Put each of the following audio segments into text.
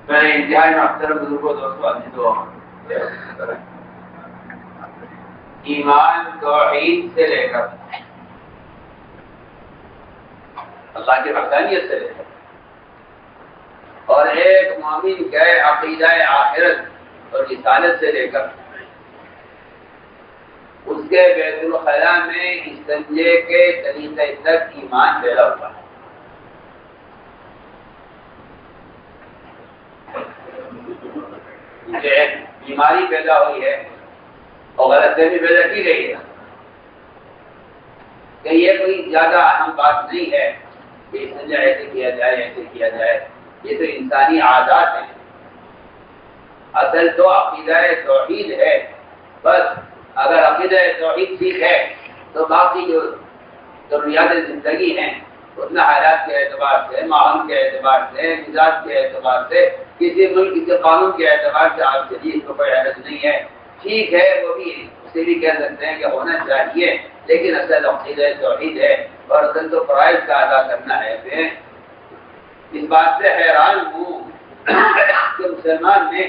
میں نے انتہائی محترم بزرگوں دوستوں ایمان توحید سے لے کر اللہ کی وحدانیت سے لے کر اور ایک مومن کے عقیدہ آخرت اور رسالت سے لے کر اس کے بیت الخلاء میں استنجے کے طریقے تک ایمان پھیلا ہوا ہے۔ ایک بیماری پیدا ہوئی ہے اور غلط فہمی پیدا کی گئی ہے کہ یہ کوئی زیادہ اہم بات نہیں ہے کہ استنجا ایسے کیا جائے ایسے کیا جائے، یہ تو انسانی عادات ہیں۔ اصل تو عقیدہ توحید ہے۔ بس اگر عقیدہ توحید ٹھیک ہے تو باقی جو ضروریات زندگی ہیں اس میں حالات کے اعتبار سے، ماحول کے اعتبار سے، مزاج کے اعتبار سے، کسی ملک کسی قانون کے اعتبار سے آپ کے لیے اس کو کوئی حیرت نہیں ہے۔ ٹھیک ہے، وہ بھی اسے بھی کہہ سکتے ہیں کہ ہونا چاہیے، لیکن اصل عقیدہ توحید ہے اور اصل تو فرائض کا ادا کرنا ہے۔ میں اس بات سے حیران ہوں کہ مسلمان نے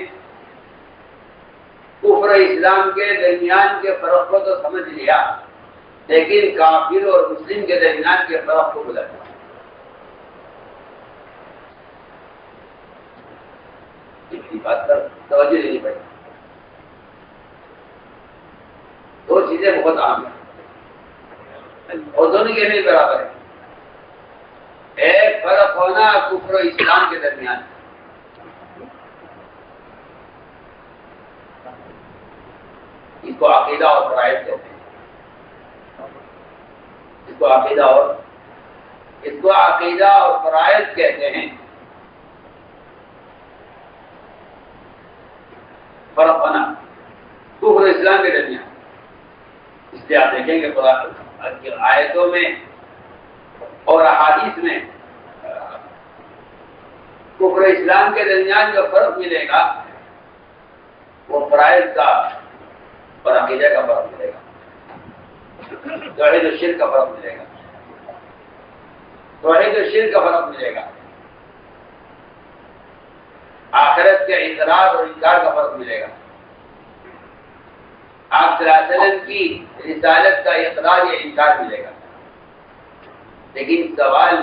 کفر و اسلام کے درمیان کے فرق کو تو سمجھ لیا، لیکن کافر اور مسلم کے درمیان کے فرق کو بھلا دیا۔ اس بات پر توجہ دینی پڑے۔ دو چیزیں بہت اہم ہیں اور دونوں کے لیے برابر ہے۔ ایک فرق ہونا کفر و اسلام کے درمیان، اس کو عقیدہ اور فرائض کہتے ہیں۔ اس کو عقیدہ اور فرائض کہتے ہیں۔ فرق ہونا کفر و اسلام کے درمیان، اس لیے آپ دیکھیں کہ قرآن کی آیتوں میں اور احادیث میں کفر و اسلام کے درمیان جو فرق ملے گا وہ فرائض کا اور عقیدہ کا فرق ملے گا، توحید و شرک کا فرق ملے گا، توحید و شرک کا فرق ملے گا، آخرت کے اقرار اور انکار کا فرق ملے گا، آپ صلی اللہ علیہ وسلم کی رسالت کا اقرار یا انکار ملے گا۔ لیکن سوال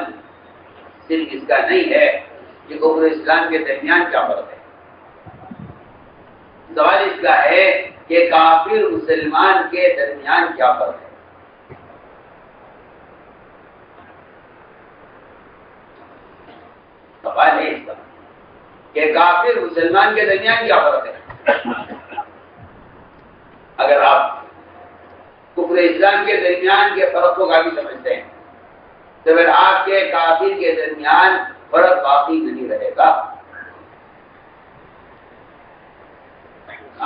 صرف اس کا نہیں ہے کہ کفر اسلام کے درمیان کیا فرق ہے، سوال اس کا ہے کہ کافر مسلمان کے درمیان کیا فرق ہے۔ سوال ہے اس کا کہ کافر مسلمان کے درمیان کیا فرق ہے۔ اگر آپ کفر اسلام کے درمیان کے فرق کو کافی سمجھتے ہیں تو پھر آپ کے کافر کے درمیان فرق باقی نہیں رہے گا۔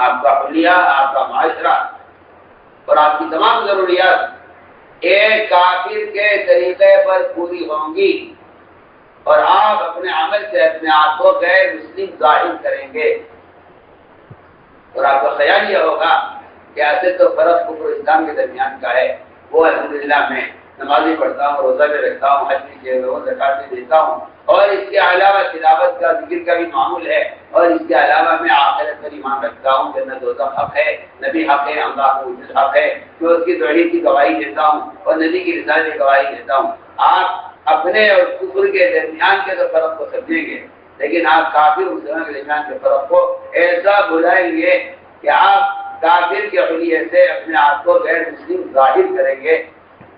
آپ کا حلیہ، آپ کا معاشرہ اور آپ کی تمام ضروریات ایک کافر کے طریقے پر پوری ہوں گی اور آپ اپنے عمل سے اپنے آپ کو غیر مسلم ظاہر کریں گے، اور آپ کا خیال یہ ہوگا کہ ایسے تو فرق کفر اسلام کے درمیان کا ہے۔ وہ الحمدللہ میں نمازی پڑھتا ہوں، روزہ بھی رکھتا ہوں، حج بھی کیا ہوں، زکات بھی دیتا ہوں، اور اس کے علاوہ تلاوت کا ذکر کا بھی معمول ہے، اور اس کے علاوہ میں آخرت پر ایمان رکھتا ہوں کہ نہ دوزخ حق ہے، نبی حق ہے، اللہ کا وجود حق ہے، جو اس کی توحید کی گواہی دیتا ہوں اور نبی کی رسالت کی گواہی دیتا ہوں۔ آپ اپنے اور کفر کے درمیان کے تو فرق کو سمجھیں گے، لیکن آپ کافر مسلمان کے درمیان کے فرق کو ایسا بلائیں گے کہ آپ کافر کے حلیے سے اپنے آپ کو غیر مسلم ظاہر کریں گے۔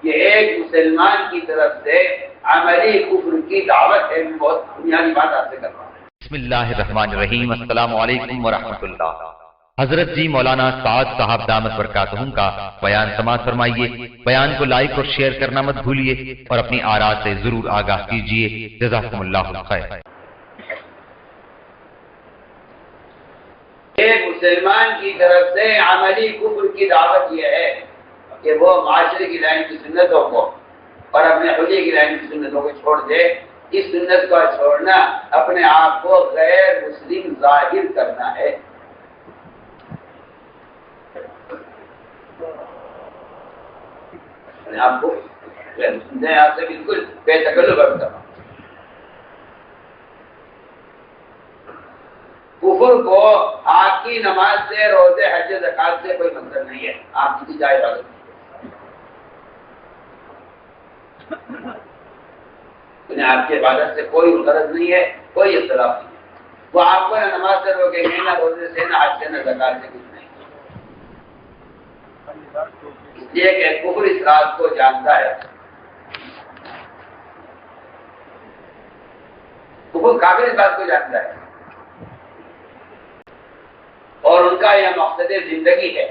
یہ ایک مسلمان کی طرف سے عملی کفر کی دعوت ہے۔ میں بہت بنیادی بات آپ سے کر رہا ہوں۔ بسم اللہ الرحمن الرحیم۔ السلام علیکم ورحمۃ اللہ۔ حضرت جی مولانا سعد صاحب دامت برکاتہم کا بیان سماعت فرمائیے۔ بیان کو لائک اور شیئر کرنا مت بھولیے اور اپنی آراء سے ضرور آگاہ کیجیے۔ جزاکم اللہ خیر۔ ایک مسلمان کی طرف سے عملی کفر کی دعوت یہ ہے کہ وہ معاشرے کی لائن کی سنتوں کو اور اپنے حلیے کی لائن کی سنتوں کو چھوڑ دے۔ اس سنت کا چھوڑنا اپنے آپ کو غیر مسلم ظاہر کرنا ہے۔ اپنے آپ کو غیر مسلم، میں آپ سے بالکل بے تکلف کرتا ہوں۔ کفر کو آپ کی نماز سے، روزے، حج، زکات سے کوئی مطلب نہیں ہے، آپ کی جائے عبادت انہیں آپ کی عبادت سے کوئی غرض نہیں ہے، کوئی اختلاف نہیں ہے۔ وہ آپ کو نہ نماز سے روکیں گے، نہ روزے سے، نہ حج سے، نہ زکات سے، کچھ نہیں۔ اس لیے کہ کفر اس رات کو جانتا ہے، کفر کافر اس بات کو جانتا ہے، اور ان کا یہ مقصد زندگی ہے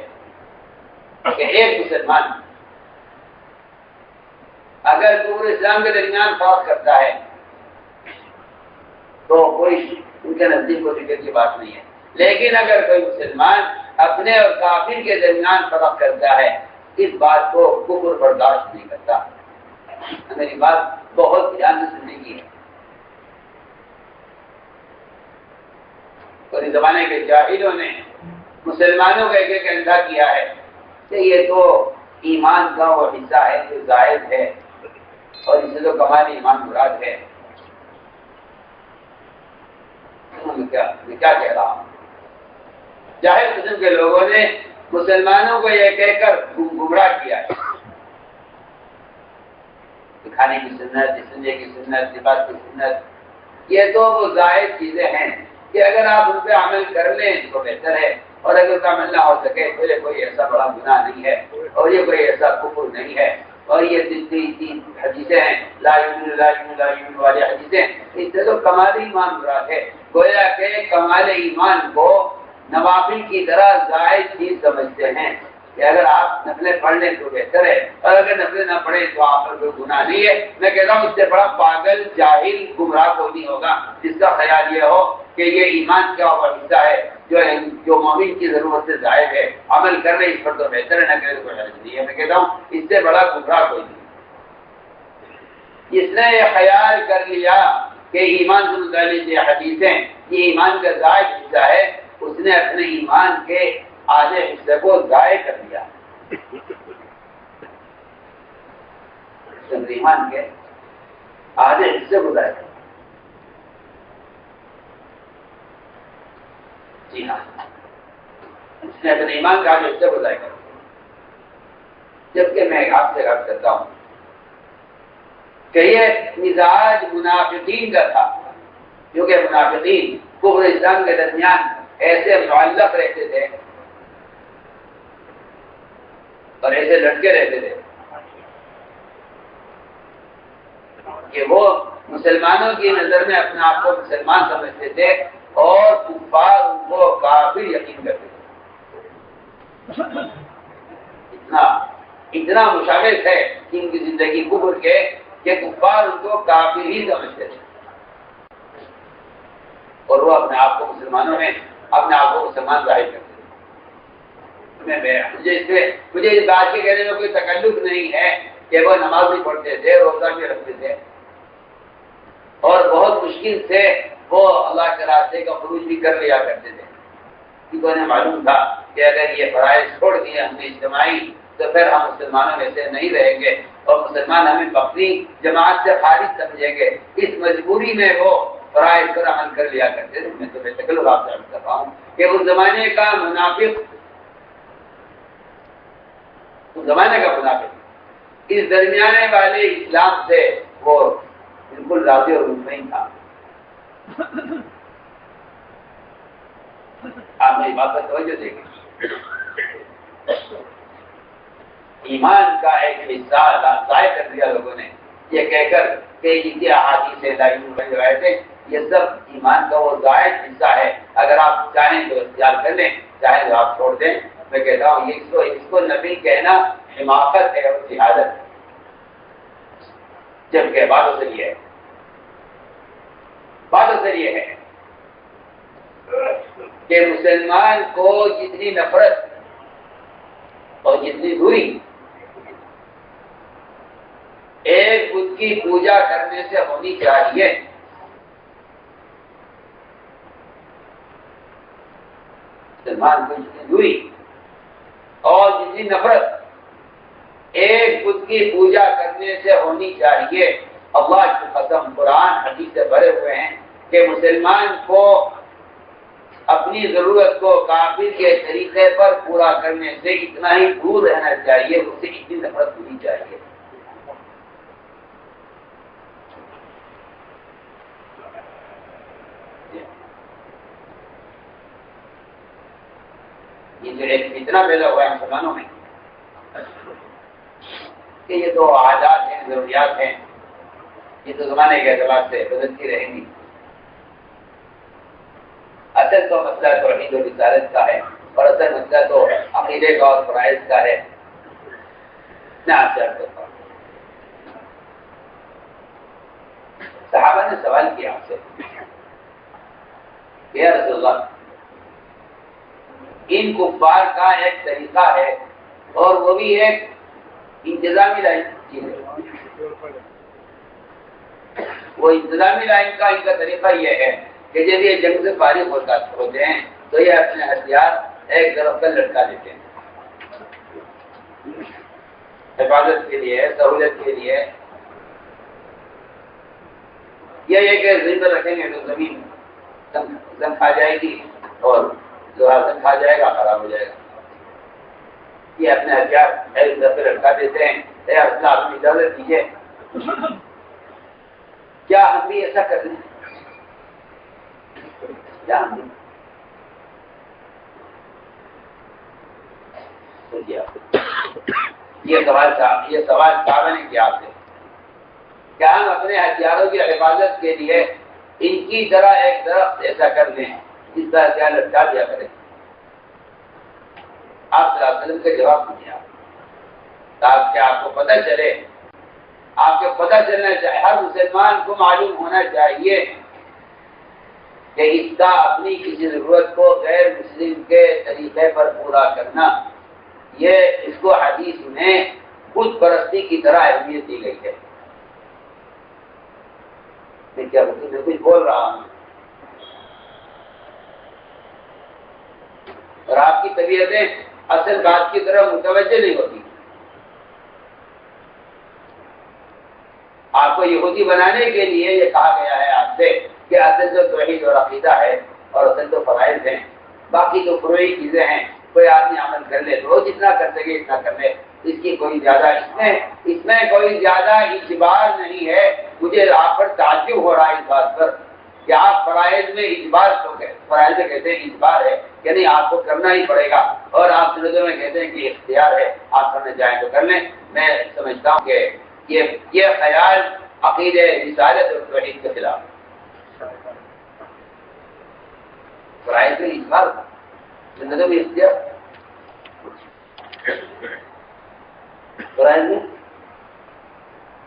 کہ ایک مسلمان اگر کفر اسلام کے درمیان فرق کرتا ہے تو کوئی ان کے نزدیک کو فکر کی بات نہیں ہے، لیکن اگر کوئی مسلمان اپنے اور کافر کے درمیان فرق کرتا ہے، اس بات کو کفر برداشت نہیں کرتا۔ میری بات بہت دھیان سے سننے کی ہے۔ پورے زمانے کے جاہلوں نے مسلمانوں کا ایک ایک اندھا کیا ہے کہ یہ تو ایمان کا وہ حصہ ہے جو زائد ہے، اور اسے تو کمال ایمان مراد ہے۔ میں کیا کہہ رہا ہوں؟ جاہل قسم کے لوگوں نے مسلمانوں کو یہ کہہ کر گمراہ کیا ہے، کھانے کی سنت، سننے کی سنت، لباس کی سنت، یہ تو وہ زائد چیزیں ہیں کہ اگر آپ ان پہ عمل کر لیں تو بہتر ہے، اور اگر کا عمل نہ ہو سکے تو یہ کوئی ایسا بڑا گناہ نہیں ہے، اور یہ کوئی ایسا کفر نہیں ہے۔ اور یہ تین حدیثیں ہیں، لا یؤمن لا یؤمن لا یؤمن والی حدیثیں، اس سے تو کمال ایمان مراد ہے۔ گویا کہ کمال ایمان کو نوافل کی طرح زائد چیز سمجھتے ہیں کہ اگر آپ نفلیں پڑھ لیں تو بہتر ہے، اور اگر نفلیں نہ پڑھیں تو آپ پر کوئی گناہ نہیں ہے۔ میں کہتا ہوں اس سے بڑا پاگل، جاہل، گمراہ کوئی نہیں ہوگا جس کا خیال یہ ہو کہ یہ ایمان کا وہ حصہ ہے جو مومن کی ضرورت سے زائد ہے، عمل کر رہے اس پر تو بہتر ہے، نہ کرے تو کوئی حرج نہیں ہے۔ میں کہتا ہوں اس سے بڑا گمراہ کوئی نہیں۔ جس نے یہ خیال کر لیا کہ ایمان سے متعلق یہ حدیثیں یہ ایمان کا زائد حصہ ہے، اس نے اپنے ایمان کے آدھے حصے کو ضائع کر دیا۔ ایمان کے آدھے حصے کو ضائع کر دیا۔ جی ہاں، اس نے اپنے ایمان کا آدھے حصے کو ضائع کر دیا۔ جبکہ میں آپ سے عرض کرتا ہوں کہ یہ مزاج منافقین کا تھا، کیونکہ منافقین کفر اسلام کے درمیان ایسے معلق رہتے تھے اور ایسے لٹکے رہتے تھے کہ وہ مسلمانوں کی نظر میں اپنے آپ کو مسلمان سمجھتے تھے اور کفار ان کو کافر یقین کرتے تھے۔ اتنا مشابہت ہے ان کی زندگی کفر کے کہ کفار ان کو کافر ہی سمجھتے تھے، اور وہ اپنے آپ کو مسلمانوں میں اپنے آپ کو مسلمان ظاہر کرتے تھے۔ مجھے اس بات کے کہنے میں کوئی تکلف نہیں ہے کہ وہ نماز بھی پڑھتے تھے، روزہ بھی رکھتے تھے، اور بہت مشکل سے وہ اللہ کے راستے کا خروج بھی کر لیا کرتے تھے، کیونکہ انہیں معلوم تھا کہ اگر یہ فرائض چھوڑ دیے ہم نے اجتماعی تو پھر ہم مسلمانوں میں سے نہیں رہیں گے، اور مسلمان ہمیں اپنی جماعت سے خارج سمجھیں گے۔ اس مجبوری میں وہ فرائض پر عمل کر لیا کرتے تھے۔ میں تو بے تکلف آپ سے عرض کر رہا ہوں کہ اس زمانے کا منافق، اس زمانے کا منافق اس درمیانے والے اسلام سے وہ بالکل راضی اور مطمئن تھا۔ آپ میری بات پر توجہ دیں گے۔ ایمان کا ایک حصہ ضائع کر دیا لوگوں نے یہ کہہ کر کہ یہ احادیث روایتیں یہ سب ایمان کا وہ زائد حصہ ہے، اگر آپ چاہیں تو اختیار کر لیں، چاہیں تو آپ چھوڑ دیں۔ میں کہتا ہوں اس کو نبی کہنا حماقت ہے اور جہالت ہے، جبکہ بات اصل یہ ہے، بات اصل یہ ہے کہ مسلمان کو جتنی نفرت اور جتنی دوری ایک بت کی پوجا کرنے سے ہونی چاہیے، مسلمان کو جتنی دوری اور جتنی نفرت ایک بت کی پوجا کرنے سے ہونی چاہیے، اللہ کی قسم قرآن حدیث سے بھرے ہوئے ہیں کہ مسلمان کو اپنی ضرورت کو کافر کے طریقے پر پورا کرنے سے اتنا ہی دور رہنا چاہیے، اس سے اتنی نفرت ہونی چاہیے۔ یہ جو ایک فتنہ پیدا ہوا ہے مسلمانوں میں کہ یہ تو عادات ہیں، ضروریات ہیں، یہ تو زمانے کے اعتبار سے بدلتی رہیں گی۔ اصل تو مسئلہ توحید و رسالت کا ہے، اور اصل مسئلہ تو عقیدے کا اور فرائض کا ہے۔ میں آپ سے عرض کرتا ہوں، صحابہ نے سوال کیا آپ سے، یا رسول اللہ، ان کفار کا ایک طریقہ ہے اور وہ بھی ایک انتظامی لائن کی ہے، وہ انتظامی لائن کا ان کا طریقہ یہ ہے کہ جب یہ جنگ سے فارغ ہوتے ہیں تو یہ اپنے ہتھیار ایک طرف پر لٹکا دیتے ہیں، حفاظت کے لیے، سہولت کے لیے۔ یہ کہ زمین پر رکھیں گے تو زمین زنگ کھا جائے گی اور لوہا زنگ کھا جائے گا، خراب ہو جائے گا۔ یہ اپنے ہتھیار ایک طرف پہ لٹکا دیتے ہیں، آپ نے اجازت دیجیے، کیا ہم بھی ایسا کر لیں؟ کیا ہم بھی یہ سوال صحابہ نے کیا آپ سے، کیا ہم اپنے ہتھیاروں کی حفاظت کے لیے ان کی طرح ایک درخت ایسا کر لیں جس کا ہتھیار لٹکا دیا کریں؟ آپ صلی اللہ علیہ وسلم کا جواب دیا تاکہ آپ کو پتہ چلے، آپ کو پتہ چلنا چاہیے، ہر مسلمان کو معلوم ہونا چاہیے کہ اس کا اپنی کسی ضرورت کو غیر مسلم کے طریقے پر پورا کرنا، یہ اس کو حدیث میں خود پرستی کی طرح اہمیت دی گئی ہے۔ میں کیا میں کچھ بول رہا ہوں اور آپ کی طبیعتیں اصل بات کی طرف متوجہ نہیں ہوتی۔ آپ کو یہودی بنانے کے لیے یہ کہا گیا ہے آپ سے کہ اصل تو توحید اور عقیدہ ہے اور اصل تو فرائض ہیں، باقی تو فروعی چیزیں ہیں، کوئی آدمی عمل کر لے تو جتنا کر سکے اتنا کر لے، اس کی کوئی زیادہ اس میں کوئی زیادہ اجبار نہیں ہے۔ مجھے آپ پر تعجب ہو رہا ہے اس بات پر کہ آپ فرائض میں اجبار فرائض میں کہتے ہیں اجبار ہے کہ نہیں آپ کو کرنا ہی پڑے گا، اور آپ سنتوں میں کہتے ہیں کہ اختیار ہے، آپ کرنا چاہیں تو کر لیں۔ میں سمجھتا ہوں کہ یہ خیال عقیدہ رسالت اور توحید کے خلاف ہے۔ فرائض میں اجبار، سنتوں میں اختیار، فرائض میں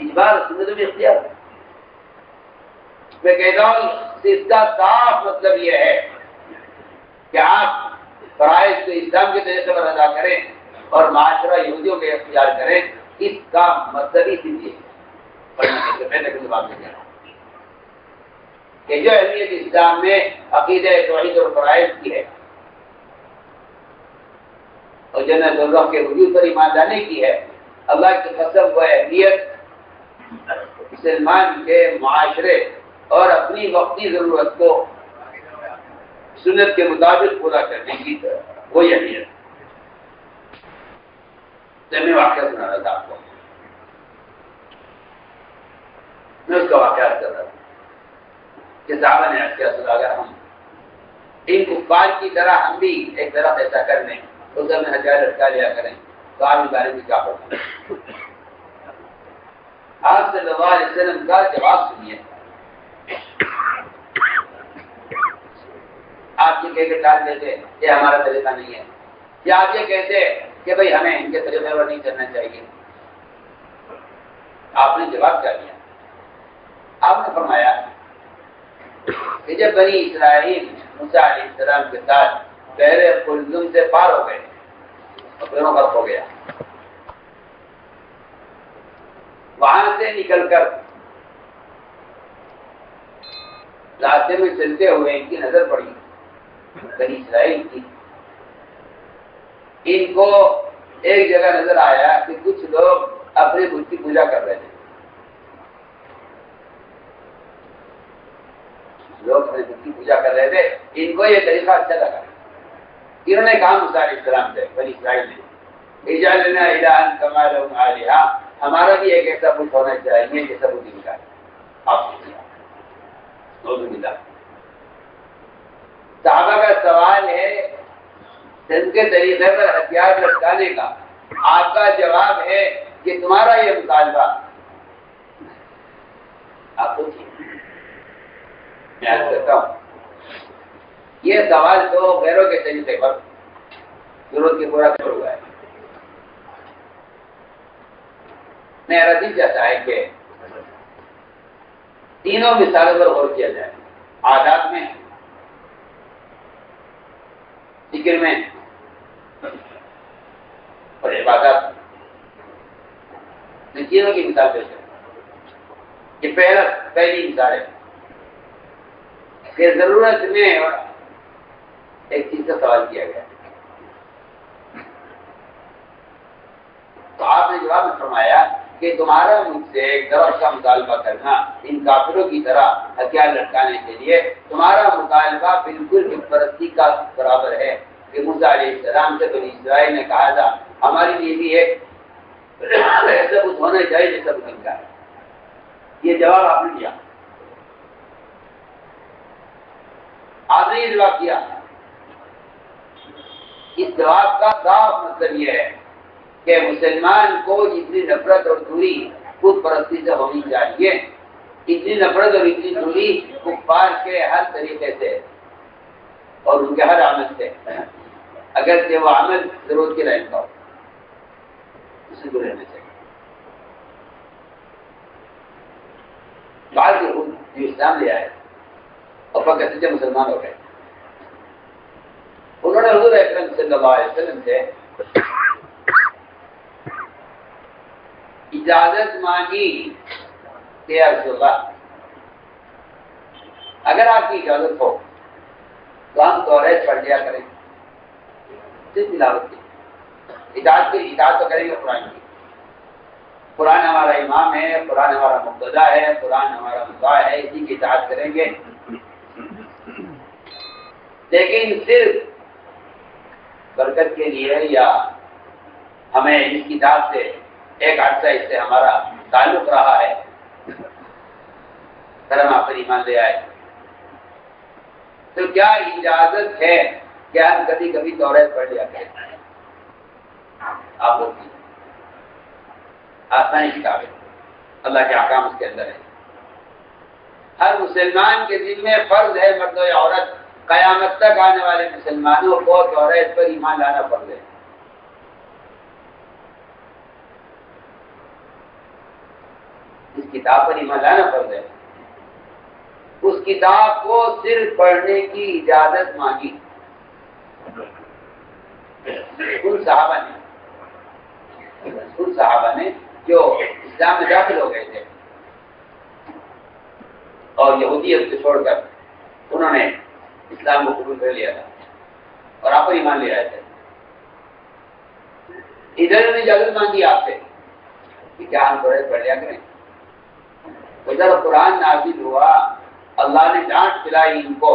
اجبار، سنتوں میں اختیار۔ میں کہتا ہوں اس کا صاف مطلب یہ ہے کہ آپ فرائض کو اسلام کے طریقے پر ادا کریں اور معاشرہ یہودیوں کے اختیار کریں، اس کا مطلب ہی صرف کہ جو اہمیت اسلام میں عقیدہ توحید اور فرائض کی ہے اور جنت اللہ کے وجود پر ایمان لانے کی ہے، اللہ کی قسم وہ اہمیت مسلمان کے معاشرے اور اپنی وقتی ضرورت کو سنت کے مطابق پورا کرنے کی وہی اہمیت۔ میں واقعہ سنا رہا تھا آپ کو، میں اس کا واقعہ کر رہا تھا کہ صحابہ نے کیا سنا، اگر ہم ان کفار کی طرح ہم بھی ایک طرف ایسا کر لیں تو سب میں ہتھیار لٹکا لیا کریں تو آپ اس بارے میں کیا پڑھیں؟ آپ صلی اللہ علیہ وسلم کا جواب سنیے۔ آپ یہ کہہ کے ٹال دیتے یہ ہمارا طریقہ نہیں ہے، یا آپ یہ کہتے کہ بھئی ہمیں ان کے طریقے پر نہیں چلنا چاہیے؟ آپ نے جواب کیا دیا؟ آپ نے فرمایا کہ جب بنی اسرائیل موسیٰ علیہ السلام کے ساتھ بحر قلزم سے پار ہو گئے اور دونوں غرق ہو گیا، وہاں سے نکل کر راستے میں چلتے ہوئے ان کی نظر پڑی بنی اسرائیل کی، ان کو ایک جگہ نظر آیا کہ کچھ لوگ اپنے بت کی پوجا کر رہے تھے، لوگ اپنے بت کی پوجا کر رہے تھے، ان کو یہ طریقہ اچھا لگا، انہوں نے کہا موسیٰ علیہ السلام سے، بنی اسرائیل نے، اجعل لنا الہا کما لہم آلہہ، ہمارا بھی ایک ایسا بت ہونا چاہیے جیسا بت ان کا ہے۔ آپ نے کیا صحابہ کا سوال ہے جن کے طریقے پر ہتھیار لٹکانے کا، آپ کا جواب ہے کہ تمہارا یہ مطالبہ، آپ پوچھیے، میں عرض کرتا ہوں یہ سوال تو غیروں کے طریقے پر ضرورت کے پورا کر ہوا ہے۔ میں عرضی چاہتا ہے کہ تینوں مثالوں پر غور کیا جائے، عادات میں، ذکر میں اور عبادات میں، تینوں کی مثال پیش کریں۔ یہ پہلی مثال ہے کہ ضرورت میں ایک چیز کا سوال کیا گیا، تو آپ نے جواب میں فرمایا کہ تمہارا مجھ سے ایک درخت کا مطالبہ کرنا ان کافروں کی طرح ہتھیار لٹکانے کے لیے، تمہارا مطالبہ بالکل بت پرستی کا برابر ہے کہ موسیٰ علیہ السلام سے بنی اسرائیل نے کہا تھا ہماری لیے بھی ایک ایسا کچھ ہونا چاہیے جیسا کچھ ان کا ہے۔ یہ جواب آپ نے دیا، آپ نے یہ جواب کیا۔ اس جواب کا صاف مطلب یہ ہے کہ مسلمان کو جتنی نفرت اور دوری خود پرستی سے ہونی چاہیے، اتنی نفرت اور اتنی دوری کفار کے ہر طریقے سے اور ان کے ہر عمل سے، اگر وہ عمل ضرورت کے لائق کا ہو، اسے دور رہنا چاہیے۔ بعض یہود جو اسلام لے آئے اور فقط سے مسلمان ہو گئے، انہوں نے حضور اکرم صلی اللہ علیہ وسلم سے اجازت مانگی کہ یا رسول اللہ اگر آپ کی اجازت ہو تو ہم توریت پڑھ لیا کریں، صرف تلاوت کی اطاعت تو کریں گے قرآن کی، قرآن ہمارا امام ہے، قرآن ہمارا مقتدا ہے، قرآن ہمارا مطاع ہے، اسی کی اطاعت کریں گے، لیکن صرف برکت کے لیے یا ہمیں اس کتاب سے ایک عرصہ اس سے ہمارا تعلق رہا ہے، پھر ہم آپ پر ایمان لے آئے، تو کیا اجازت ہے کہ ہم کبھی کبھی توریت پڑھ لیا کریں؟ آپ بولتے آسانی کتاب ہے، اللہ کے احکام اس کے اندر ہے، ہر مسلمان کے ذمہ فرض ہے، مرد و عورت، قیامت تک آنے والے مسلمانوں کو توریت پر ایمان لانا فرض ہے۔ اس کتاب پر ایمان لانا فرض ہے۔ اس کتاب کو صرف پڑھنے کی اجازت مانگی ان صحابہ نے جو اسلام میں داخل ہو گئے تھے اور یہودیت کو چھوڑ کر انہوں نے اسلام کو قبول کر لیا تھا اور آپ پر ایمان لے آئے تھے۔ ادھر نے اجازت مانگی آپ سے کہ کیا ہم توریت پڑھ لیا کریں؟ ادھر قرآن نازل ہوا، اللہ نے ڈانٹ پلائی ان کو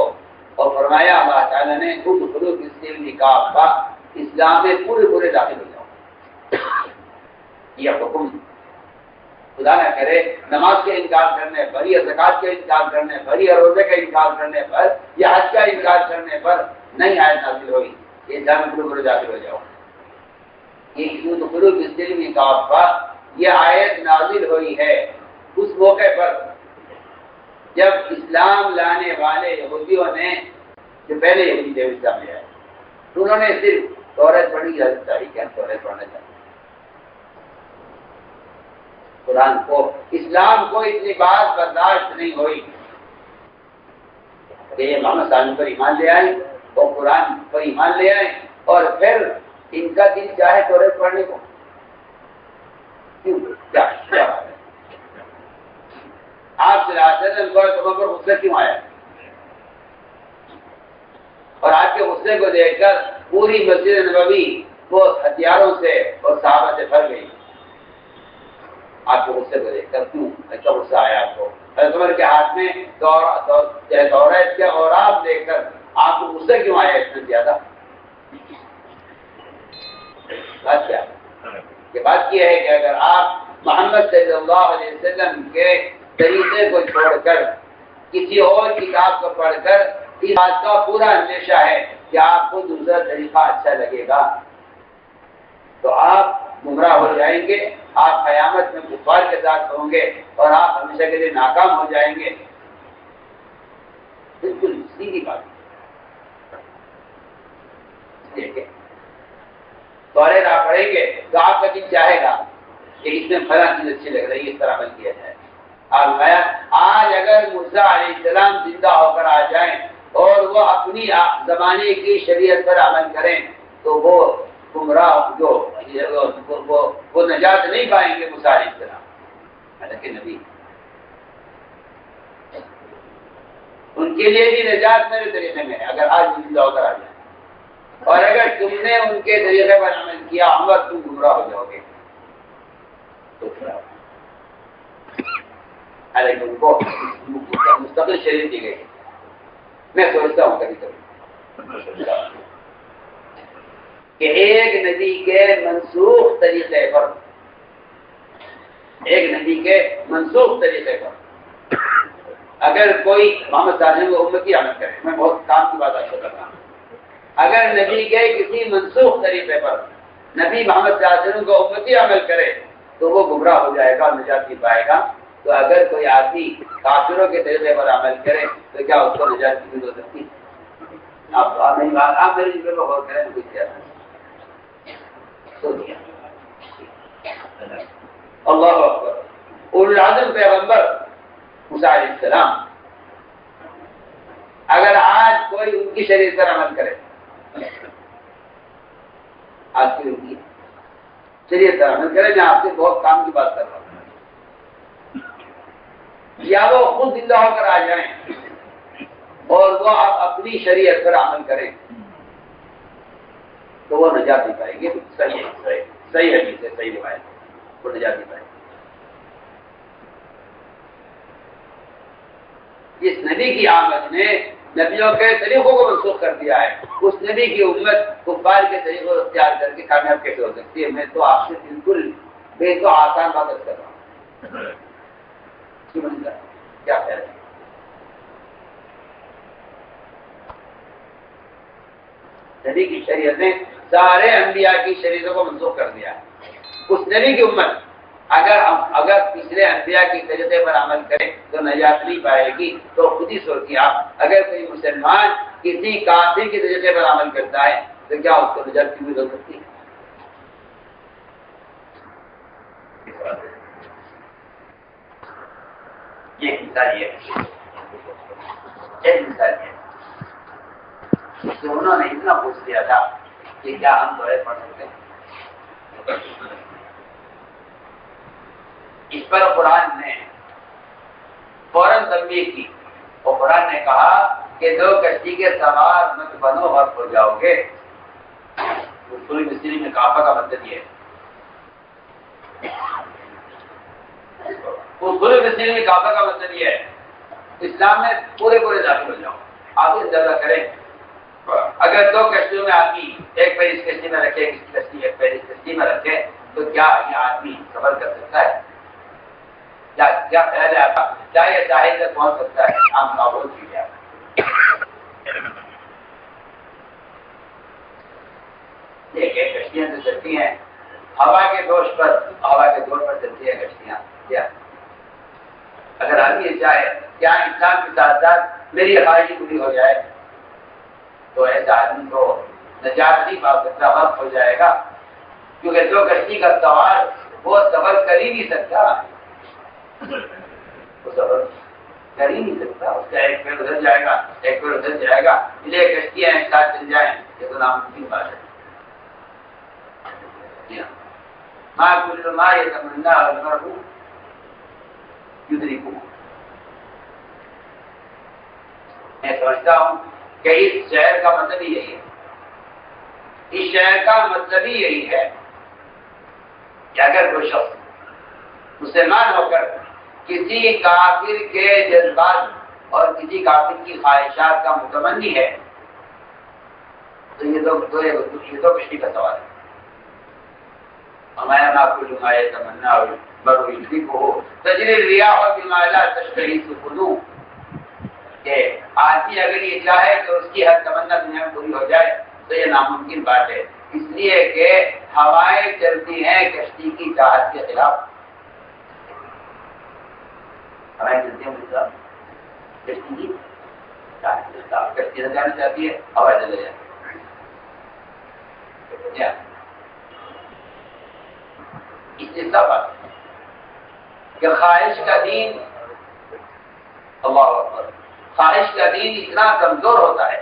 اور فرمایا اللہ تعالیٰ نے ادخلوا فی السلم کافہ، اسلام میں پورے داخل ہو جاؤ۔ یہ حکم خدا نہ کرے نماز کے انکار کرنے پر یا زکوٰۃ کے انکار کرنے پر یا روزے کا انکار کرنے پر یا حج کا انکار کرنے پر نہیں آیت نازل ہوئی یہ اسلام میں پورے داخل ہو جاؤ۔ یہ ادخلوا فی السلم کافہ یہ آیت نازل ہوئی ہے اس موقع پر جب اسلام لانے والے یہودیوں نے جو پہلے یہودی تھے اسلام لے آئے، تو انہوں نے صرف توریت پڑھی اجازت چاہیے کہ ہم توریت پڑھنا چاہتے ہیں۔ قرآن کو اسلام کو اتنی بات برداشت نہیں ہوئی کہ یہ محمد صلی اللہ علیہ وسلم پر ایمان لے آئے اور قرآن پر ایمان لے آئے اور پھر ان کا دل چاہے توریت پڑھنے کو، کیوں کیا بات ہے؟ آپ صلی اللہ علیہ وسلم پر غصہ کیوں آیا؟ اور آپ کے غصے کو دیکھ کر پوری مسجد نبوی وہ ہتھیاروں سے اور صحابہ سے بھر گئی۔ آپ کے غصے کو دیکھ کر کیوں ایسا غصہ آیا آپ کو؟ حضرت عمر کے ہاتھ میں دورہ کے اوراق دیکھ کر آپ کو غصہ کیوں آیا اتنا زیادہ؟ بات کیا یہ بات یہ ہے کہ اگر آپ محمد صلی اللہ علیہ وسلم کے طریقے کو چھوڑ کر کسی اور کتاب کو پڑھ کر اس بات کا پورا اندیشہ ہے کہ آپ کو دوسرا طریقہ اچھا لگے گا تو آپ گمراہ ہو جائیں گے، آپ قیامت میں کفار کے ساتھ ہوں گے اور آپ ہمیشہ کے لیے ناکام ہو جائیں گے۔ بالکل سیدھی بات دیکھیں توریت آپ پڑھیں گے تو آپ کا دل چاہے گا کہ اس میں فلاں چیز اچھی لگ رہی ہے، اس طرح عمل کیا جائے۔ آج اگر موسیٰ علیہ السلام زندہ ہو کر آ جائیں اور وہ اپنی زمانے کی شریعت پر عمل کریں تو وہ گمراہ وہ نجات نہیں پائیں گے موسیٰ علیہ السلام، حالانکہ نبی ان کے لیے بھی نجات میرے طریقے میں ہے اگر آج زندہ ہو کر آ جائیں، اور اگر تم نے ان کے طریقے پر عمل کیا عمر تم گمراہ ہو جاؤ گے۔ تو حالانکہ ان کو مستقل شریعت دی گئی۔ میں سوچتا ہوں کبھی کبھی کہ ایک نبی کے منسوخ طریقے پر اگر کوئی محمد صلی اللہ علیہ وسلم کو امتی عمل کرے، میں بہت کام کی بات آپ کو کرتا ہوں، اگر نبی کے کسی منسوخ طریقے پر نبی محمد صلی اللہ علیہ وسلم کو امتی عمل کرے تو وہ گمراہ ہو جائے گا اور نجات نہیں پائے گا۔ تو اگر کوئی آدمی کافروں کے طریقے پر عمل کرے تو کیا اس کو نجات کی ہو سکتی؟ آپ میری جملے پر غور کریں، کچھ کیا اللہ اکبر۔ اولو العزم پیغمبر موسیٰ علیہ السلام اگر آج کوئی ان کی شریعت پر عمل کرے، آج کی ان کی شریعت پر عمل کرے، میں آپ سے بہت کام کی بات کر رہا ہوں، یا وہ خود زندہ ہو کر آ جائیں اور وہ اپنی شریعت پر عمل کریں تو وہ نجات نہیں پائیں گے۔ صحیح حدیث ہے، صحیح روایت، وہ نجات نہیں پائیں گے۔ اس نبی کی آمد نے نبیوں کے طریقوں کو منسوخ کر دیا ہے، اس نبی کی امت کفار کے طریقوں کو اختیار کر کے کامیاب کیسے ہو سکتی ہے؟ میں تو آپ سے بالکل بے تو آسان بات کر رہا ہوں، کیا خیال ہے؟ نبی کی شریعت نے سارے انبیاء کی شریعتوں کو منسوخ کر دیا ہے۔ اس نبی کی امت اگر پچھلے انبیاء کی طریقے پر عمل کرے تو نجات نہیں پائے گی۔ تو خود ہی سوچیے آپ، اگر کوئی مسلمان کسی کافر کے طریقے پر عمل کرتا ہے تو کیا اس کو نجات کی امید ہو سکتی ہے؟ یہ مثال یہ ایک مثال یہ کہ انہوں نے اتنا پوچھ لیا تھا کہ کیا ہم دورے پڑھ سکتے ہیں؟ اس پر قرآن نے فوراً تنبیہ کی، اور قرآن نے کہا کہ دو کشتی کے سوار مت بنو اور ہو جاؤ گے۔ اصول مصری میں کعبہ کا مطلب یہ ہے، اصول مصری میں کعبہ کا مطلب یہ ہے اسلام میں پورے داخل ہو جاؤ۔ آپ اندازہ کریں، اگر دو کشتیوں میں آدمی ایک پیر اس کشتی میں رکھے، ایک پیر اس کشتی میں رکھے تو کیا یہ آدمی سفر کر سکتا ہے؟ کیا خیال ہے آپ کا؟ کیا یہ ساحل تک پہنچ سکتا ہے؟ آپ کا بہت ٹھیک ہے۔ دیکھیں کشتیاں جو چلتی ہیں ہوا کے دوش پر چلتی ہیں کشتیاں۔ کیا اگر آدمی چاہے کیا انسان کے ساتھ ساتھ میری خواہشی پوری ہو جائے تو ایسا آدمی کو نجات نہیں پا سکتا، وقت ہو جائے گا، کیونکہ جو کشتی کا سوار وہ سفر کر ہی نہیں سکتا، وہ سفر کر ہی نہیں سکتا، اس کا ایک پیر ادھر جائے گا ایک پیر ادھر جائے گا، اس لیے کشتیاں ایک ساتھ چل جائیں یہ تو ناممکن بات ہے۔ ماں کل ما یتمنی المرء یدرکہ، میں سمجھتا ہوں کہ اس شعر کا مطلب ہی یہی ہے، اس شعر کا مطلب ہی یہی ہے کہ اگر کوئی شخص مسلمان ہو کر کسی کافر کے جذبات اور کسی کافر کی خواہشات کا متمنی ہے تو یہ تو کشتی کا سوال ہے. ہمارا آپ کو جمائے تمنا برو کو تجری الریاح بما لا تشتہی سفنو کہ آدمی اگر یہ چاہے تو اس کی ہر تمنا دنیا میں پوری ہو جائے تو یہ ناممکن بات ہے، اس لیے کہ ہوائیں چلتی ہیں کشتی کی چاہت کے خلاف. ہوائیں چلتی ہیں کشتی کی چاہت کے خلاف، کشتی سے جانا چاہتی ہے ہوا چلے جاتی ہے. اس سے سب کہ خواہش کا دین، اللہ اکبر، خواہش کا دین اتنا کمزور ہوتا ہے،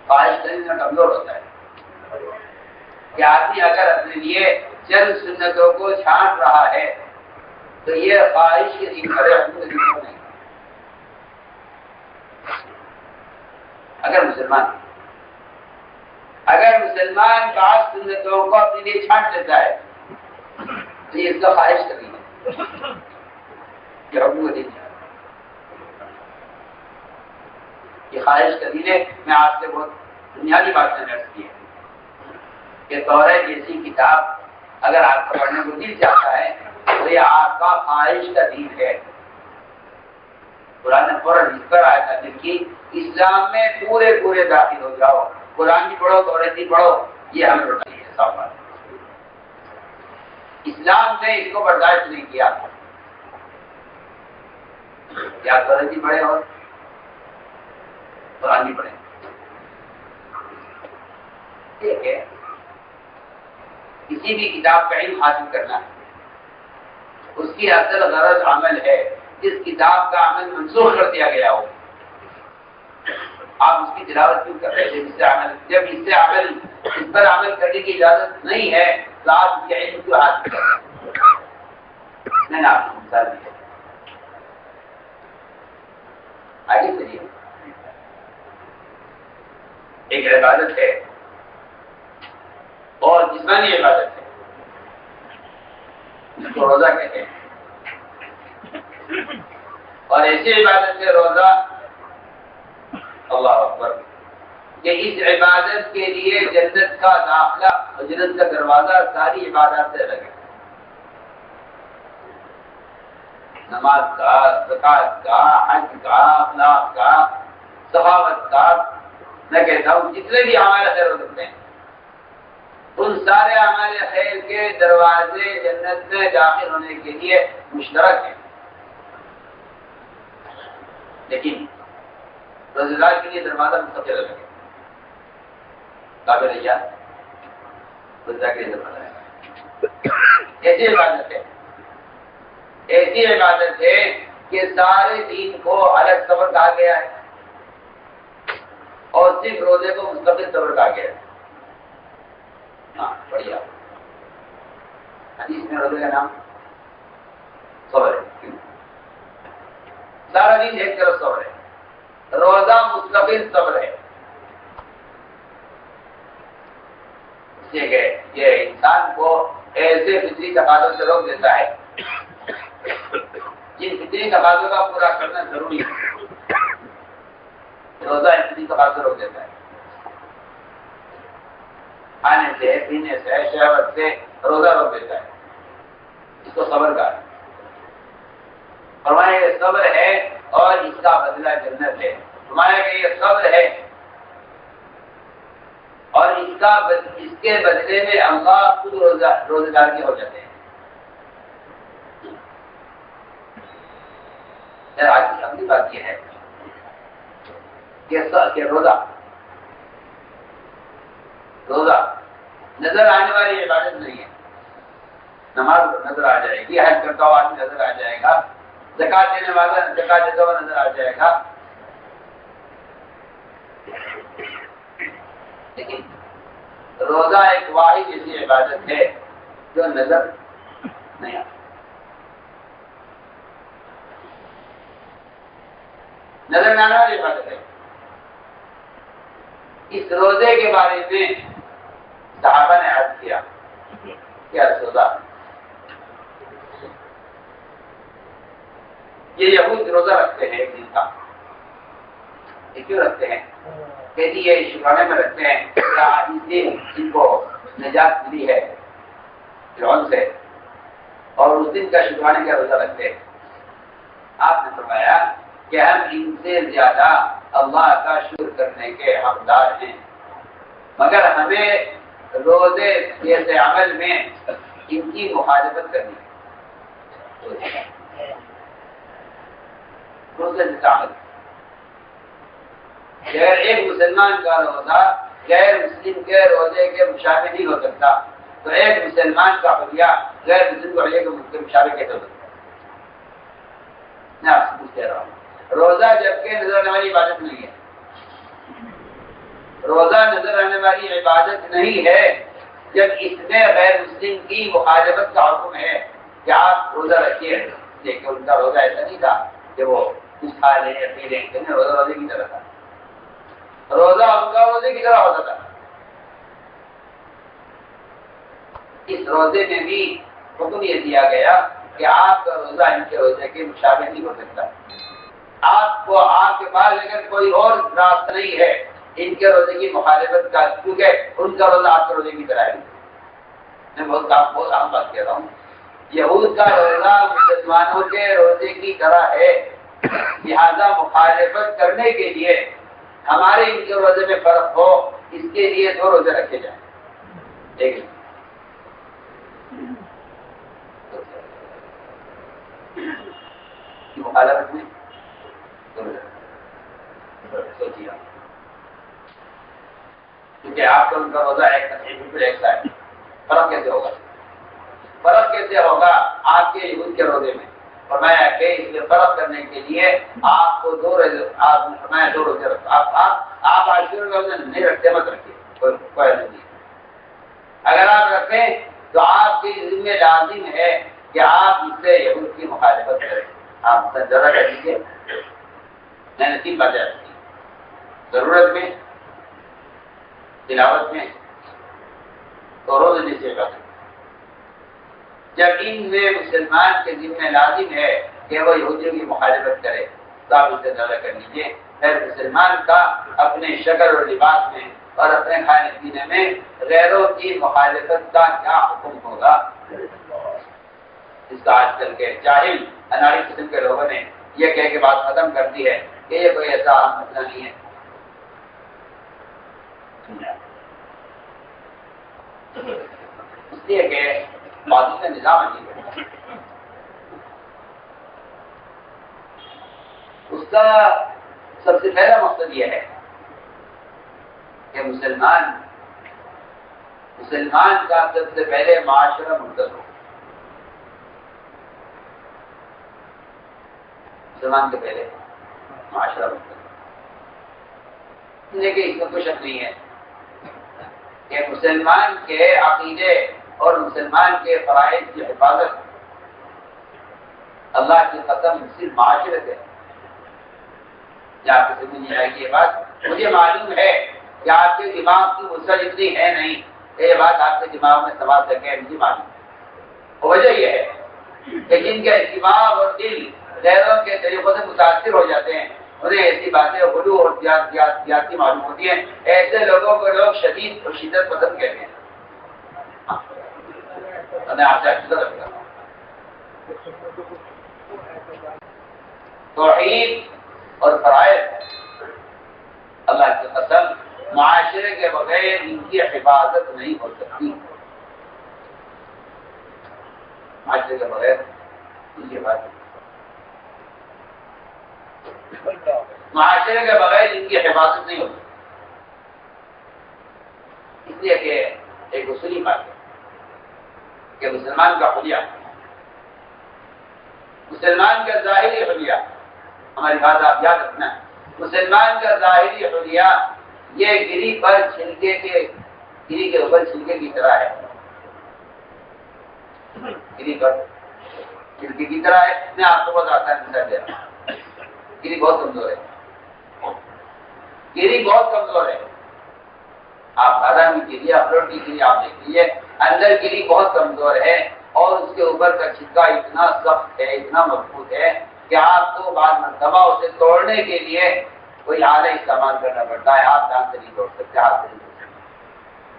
خواہش کا دین اتنا کمزور ہوتا ہے کہ آدمی اگر اپنے لیے چند سنتوں کو چھانٹ رہا ہے تو یہ خواہش کے دین کرے نہیں. اگر مسلمان بعض سنتوں کو اپنے لیے چھانٹ لیتا ہے تو یہ اس کا خواہش کا دین ہے، یہ حکم کا دین ہے، یہ خواہش کا دین ہے. میں آپ سے بہت بنیادی بات نے عرض کی ہے کہ توریت جیسی کتاب اگر آپ کو پڑھنے کو دل چاہتا ہے تو یہ آپ کا خواہش کا دین ہے. قرآن نے فوراً اس پر آیت نازل کی، اسلام میں پورے داخل ہو جاؤ، قرآن بھی پڑھو توریت بھی پڑھو. یہ ہمیں روٹی ہے صاف بات. اسلام نے اس کو برداشت نہیں کیا کیا توریت بھی پڑھے اور قرآن بھی پڑھے. ٹھیک ہے، کسی بھی کتاب کا علم حاصل کرنا ہے اس کی اصل غرض عمل ہے. جس کتاب کا عمل منسوخ کر دیا گیا ہو آپ اس کی تلاوت کیوں کر رہے ہیں؟ جب اس پر عمل کرنے کی اجازت نہیں ہے تو آپ اس کے علم کیوں حاصل کر رہے ہیں؟ میں نے آپ کو مثال دی ہے. آگے چلیے. ایک عبادت ہے اور جسمانی عبادت ہے جس کو روزہ کہتے ہیں، اور ایسی عبادت ہے روزہ، اللہ اکبر، کہ اس عبادت کے لیے جنت کا داخلہ اور جنت کا دروازہ ساری عبادات سے الگ ہے. نماز کا، زکات کا، حج کا، اخلاق کا، سخاوت کا، میں کہتا ہوں جتنے بھی اعمال خیر ہو سکتے ہیں ان سارے اعمال خیر کے دروازے جنت میں داخل ہونے کے لیے مشترک ہیں. لیکن روزگار کے لیے دروازہ مستقل الگ ہے. قابل یا روزگار کے لیے دروازہ ہے. ایسی عبادت ہے کہ سارے دین کو الگ صبر کہا گیا ہے اور صرف روزے کو مستقل صبر کہا گیا ہے. ہاں بڑھیا. حدیث میں روزے کا نام صبر ہے. سارا دن ایک طرف صبر ہے، روزہ مستقل صبر ہے. اس لیے کہ یہ انسان کو ایسے فطری تقاضوں سے روک دیتا ہے جن فطری تقاضوں کا پورا کرنا ضروری ہے. روزہ ان فطری تقاضوں روک دیتا ہے. کھانے سے، پینے سے، شہوت سے روزہ روک دیتا ہے. اس کو صبر کا ہے. فرمایا یہ صبر ہے اور اس کا بدلہ جنت ہے. فرمایا کہ یہ صبر ہے اور اس کے بدلے میں اللہ خود روزگار کے ہو جاتے ہیں. آج کی اگلی بات یہ ہے کہ روزہ نظر آنے والی عبادت نہیں ہے. نماز نظر آ جائے گی، حج کرتا ہوا آدمی نظر آ جائے گا، زکات دینے والا زکات دیتا ہوا نظر آ جائے گا، لیکن روزہ ایک واحد ایسی عبادت ہے جو نظر نہیں آتی. نظر نہ آنے والی عبادت ہے. اس روزے کے بارے میں صحابہ نے عرض کیا کہ رسول اللہ یہ یہود روزہ رکھتے ہیں ایک دن کا. یہ کیوں رکھتے ہیں؟ کہ یہ شکرانے میں رکھتے ہیں کیا اس دن ان کو نجات ملی ہے فرعون سے، اور اس دن کا شکرانے کا روزہ رکھتے ہیں. آپ نے فرمایا کہ ہم ان سے زیادہ اللہ کا شکر کرنے کے حقدار ہیں، مگر ہمیں روزے جیسے عمل میں ان کی مخالفت کرنی ہے. روزے جیسا عمل غیر ایک مسلمان کا روزہ غیر مسلم کے روزے کے مشابہ نہیں ہو سکتا، تو ایک مسلمان کا حلیہ غیر مسلم کے حلیہ کے مشابہ کیسے ہو سکتا؟ میں آپ سے پوچھ کہہ رہا ہوں. روزہ جبکہ نظر آنے والی عبادت نہیں ہے، روزہ نظر آنے والی عبادت نہیں ہے جب اس میں غیر مسلم کی مخالفت کا حکم ہے کہ آپ روزہ رکھیے. دیکھیں ان کا روزہ ایسا نہیں تھا کہ وہ کچھ کھا لیں یا پی لیں، روزہ روزے کی طرح تھا. روزہ ان کا روزے کی طرح ہوتا تھا. اس روزے میں بھی حکم یہ دیا گیا کہ آپ کا روزہ ان کے روزے کے مشابہ نہیں ہو سکتا. آپ کو آپ کے پاس اگر کوئی اور راستہ نہیں ہے ان کے روزے کی مخالفت کا، کیونکہ ان کا روزہ آپ کے روزے کی طرح ہے. میں بہت اہم بات کہہ رہا ہوں. یہود کا روزہ مسلمانوں کے روزے کی طرح ہے، لہذا مخالفت کرنے کے لیے ہمارے ان کے روزے میں فرق ہو، اس کے لیے 2 روزے رکھے جائیں. دیکھ لیں مخالفت میں سوچیے، کیونکہ آپ کا ان کا روزہ بالکل ایک سا ہے. فرق کیسے ہوگا؟ فرق کیسے ہوگا آپ کے یہود کے روزے میں؟ فرمایا کہ اس میں فرق کرنے کے لیے آپ کو 2 روزے، آپ نے فرمایا 2 روزے رکھو. آپ عاشور کا روزہ نہیں رکھتے مت رکھیے، کوئی نہیں. اگر آپ رکھیں تو آپ کی ذمہ لازم ہے کہ آپ اس سے یہود کی مخالفت کریں. آپ ذرا کر دیجیے. میں نے 3 باتیں رکھی: ضرورت میں، تلاوت میں، تو روزے جیسے باتیں. جب ان میں مسلمان کے ذمہ لازم ہے کہ وہ یہودیوں کی مخالفت کرے تو آپ اسے زیادہ کر لیجیے. پھر مسلمان کا اپنے شکل اور لباس میں اور اپنے کھانے پینے میں غیروں کی مخالفت کا کیا حکم ہوگا؟ اس کا آج کل کے جاہل اناڑی قسم کے لوگوں نے یہ کہہ کے بات ختم کر دی ہے کہ یہ کوئی ایسا مسئلہ نہیں ہے. اس لیے کہ معاشرے کا نظام عجیب ہے. اس کا سب سے پہلا مقصد یہ ہے کہ مسلمان کا سب سے پہلے معاشرہ منتظر ہو. مسلمان کے پہلے معاشرہ منتظر، لیکن اس میں کوئی شک نہیں ہے کہ مسلمان کے عقیدے اور مسلمان کے فرائض کی حفاظت اللہ کی قسم صرف معاشرت ہے. آپ کو سمجھ نہیں آئے گی یہ بات. مجھے معلوم ہے کہ آپ کے دماغ کی وسعت اتنی ہے نہیں کہ یہ بات آپ کے دماغ میں سما سکے. مجھے معلوم ہے. وجہ یہ ہے کہ جن کے دماغ اور دل غیروں کے طریقوں سے متاثر ہو جاتے ہیں، انہیں ایسی باتیں غلو اور زیادتی معلوم ہوتی ہیں. ایسے لوگوں کو لوگ شدید اور شدت پسند کہتے ہیں. میں آپ سے عقیدہ رکھتا ہوں. توحید اور فرائض اللہ کی قسم معاشرے کے بغیر ان کی حفاظت نہیں ہو سکتی. معاشرے کے بغیر ان کی حفاظت، معاشرے کے بغیر ان کی حفاظت نہیں ہوتی. اس لیے کہ ایک اصولی بات ہے کہ مسلمان کا حلیہ، مسلمان کا ظاہری حلیہ، ہماری بات آپ یاد رکھنا ہے، مسلمان کا ظاہری حلیہ یہ گری پر چھلکے کے اوپر چھلکے کی طرح ہے. گری پر چھلکے کی طرح ہے. میں آپ کو بہت آسان مثال دے رہا ہوں. گری بہت کمزور ہے. گری بہت کمزور ہے. آپ بادام کی گری، اخروٹ کی گری آپ دیکھ لیجیے، اندر گری بہت کمزور ہے اور اس کے اوپر کا چھلکا اتنا سخت ہے، اتنا مضبوط ہے کہ آپ کو بعض مرتبہ اسے توڑنے کے لیے کوئی آلہ استعمال کرنا پڑتا ہے. آپ دان سے نہیں توڑ سکتے، ہاتھ سے نہیں توڑ سکتے.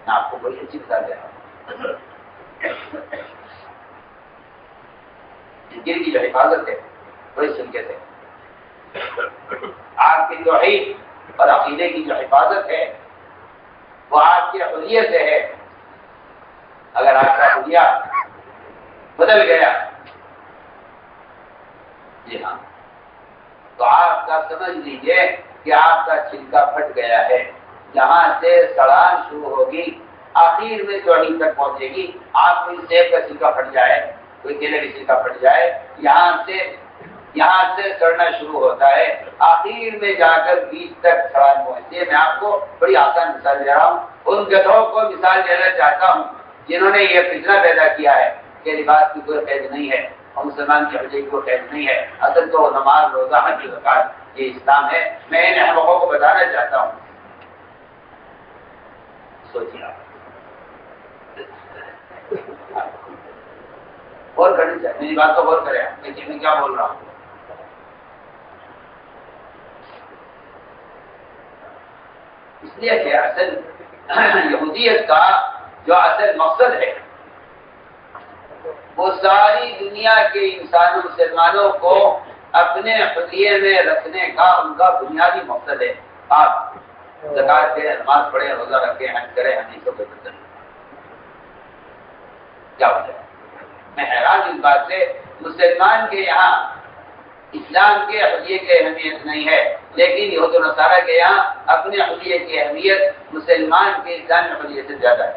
میں آپ کو بڑی اچھی مثال دے رہا ہوں. گر کی جو حفاظت ہے وہ اس چھلکے سے، آپ کی توحید اور عقیدے کی جو حفاظت ہے وہ آپ کی حلیے سے ہے. اگر آپ کا حلیہ بدل گیا، جی ہاں، تو آپ کا سمجھ لیجیے کہ آپ کا چھلکا پھٹ گیا ہے. جہاں سے سڑان شروع ہوگی آخر میں توحید تک پہنچے گی. آپ کوئی سیب کا چھلکا پھٹ جائے، کوئی کیلے کا چھلکا پھٹ جائے، یہاں سے سڑنا شروع ہوتا ہے، آخر میں جا کر بیچ تک سڑان پہنچتی ہے. میں آپ کو بڑی آسان مثال دے رہا ہوں. ان گدھوں کو مثال دینا چاہتا ہوں جنہوں نے یہ فتنہ پیدا کیا ہے کہ لباس کی کوئی قید نہیں ہے اور مسلمان کے حجے کی کوئی قید نہیں ہے. اصل تو نماز، روزہ، حج، زکات یہ اسلام ہے. میں ان احمقوں کو بتانا چاہتا ہوں. سوچیے آپ غور کرنی چاہیے، میری بات کو غور کریں. لیکن میں کیا بول رہا ہوں؟ اس لیے کہ اصل یہودیت کا جو اصل مقصد ہے وہ ساری دنیا کے انسانوں، مسلمانوں کو اپنے حلیے میں رکھنے کا ان کا بنیادی مقصد ہے. آپ زکات دیں، نماز پڑھیں، روزہ رکھیں، حج کریں، حدیثوں کے بدل کیا وجہ ہے؟ میں حیران اس بات سے. مسلمان کے یہاں اسلام کے حلیے کی اہمیت نہیں ہے، لیکن یہود و نصارہ کے یہاں اپنے حلیے کی اہمیت مسلمان کے اسلامی حلیے سے زیادہ ہے.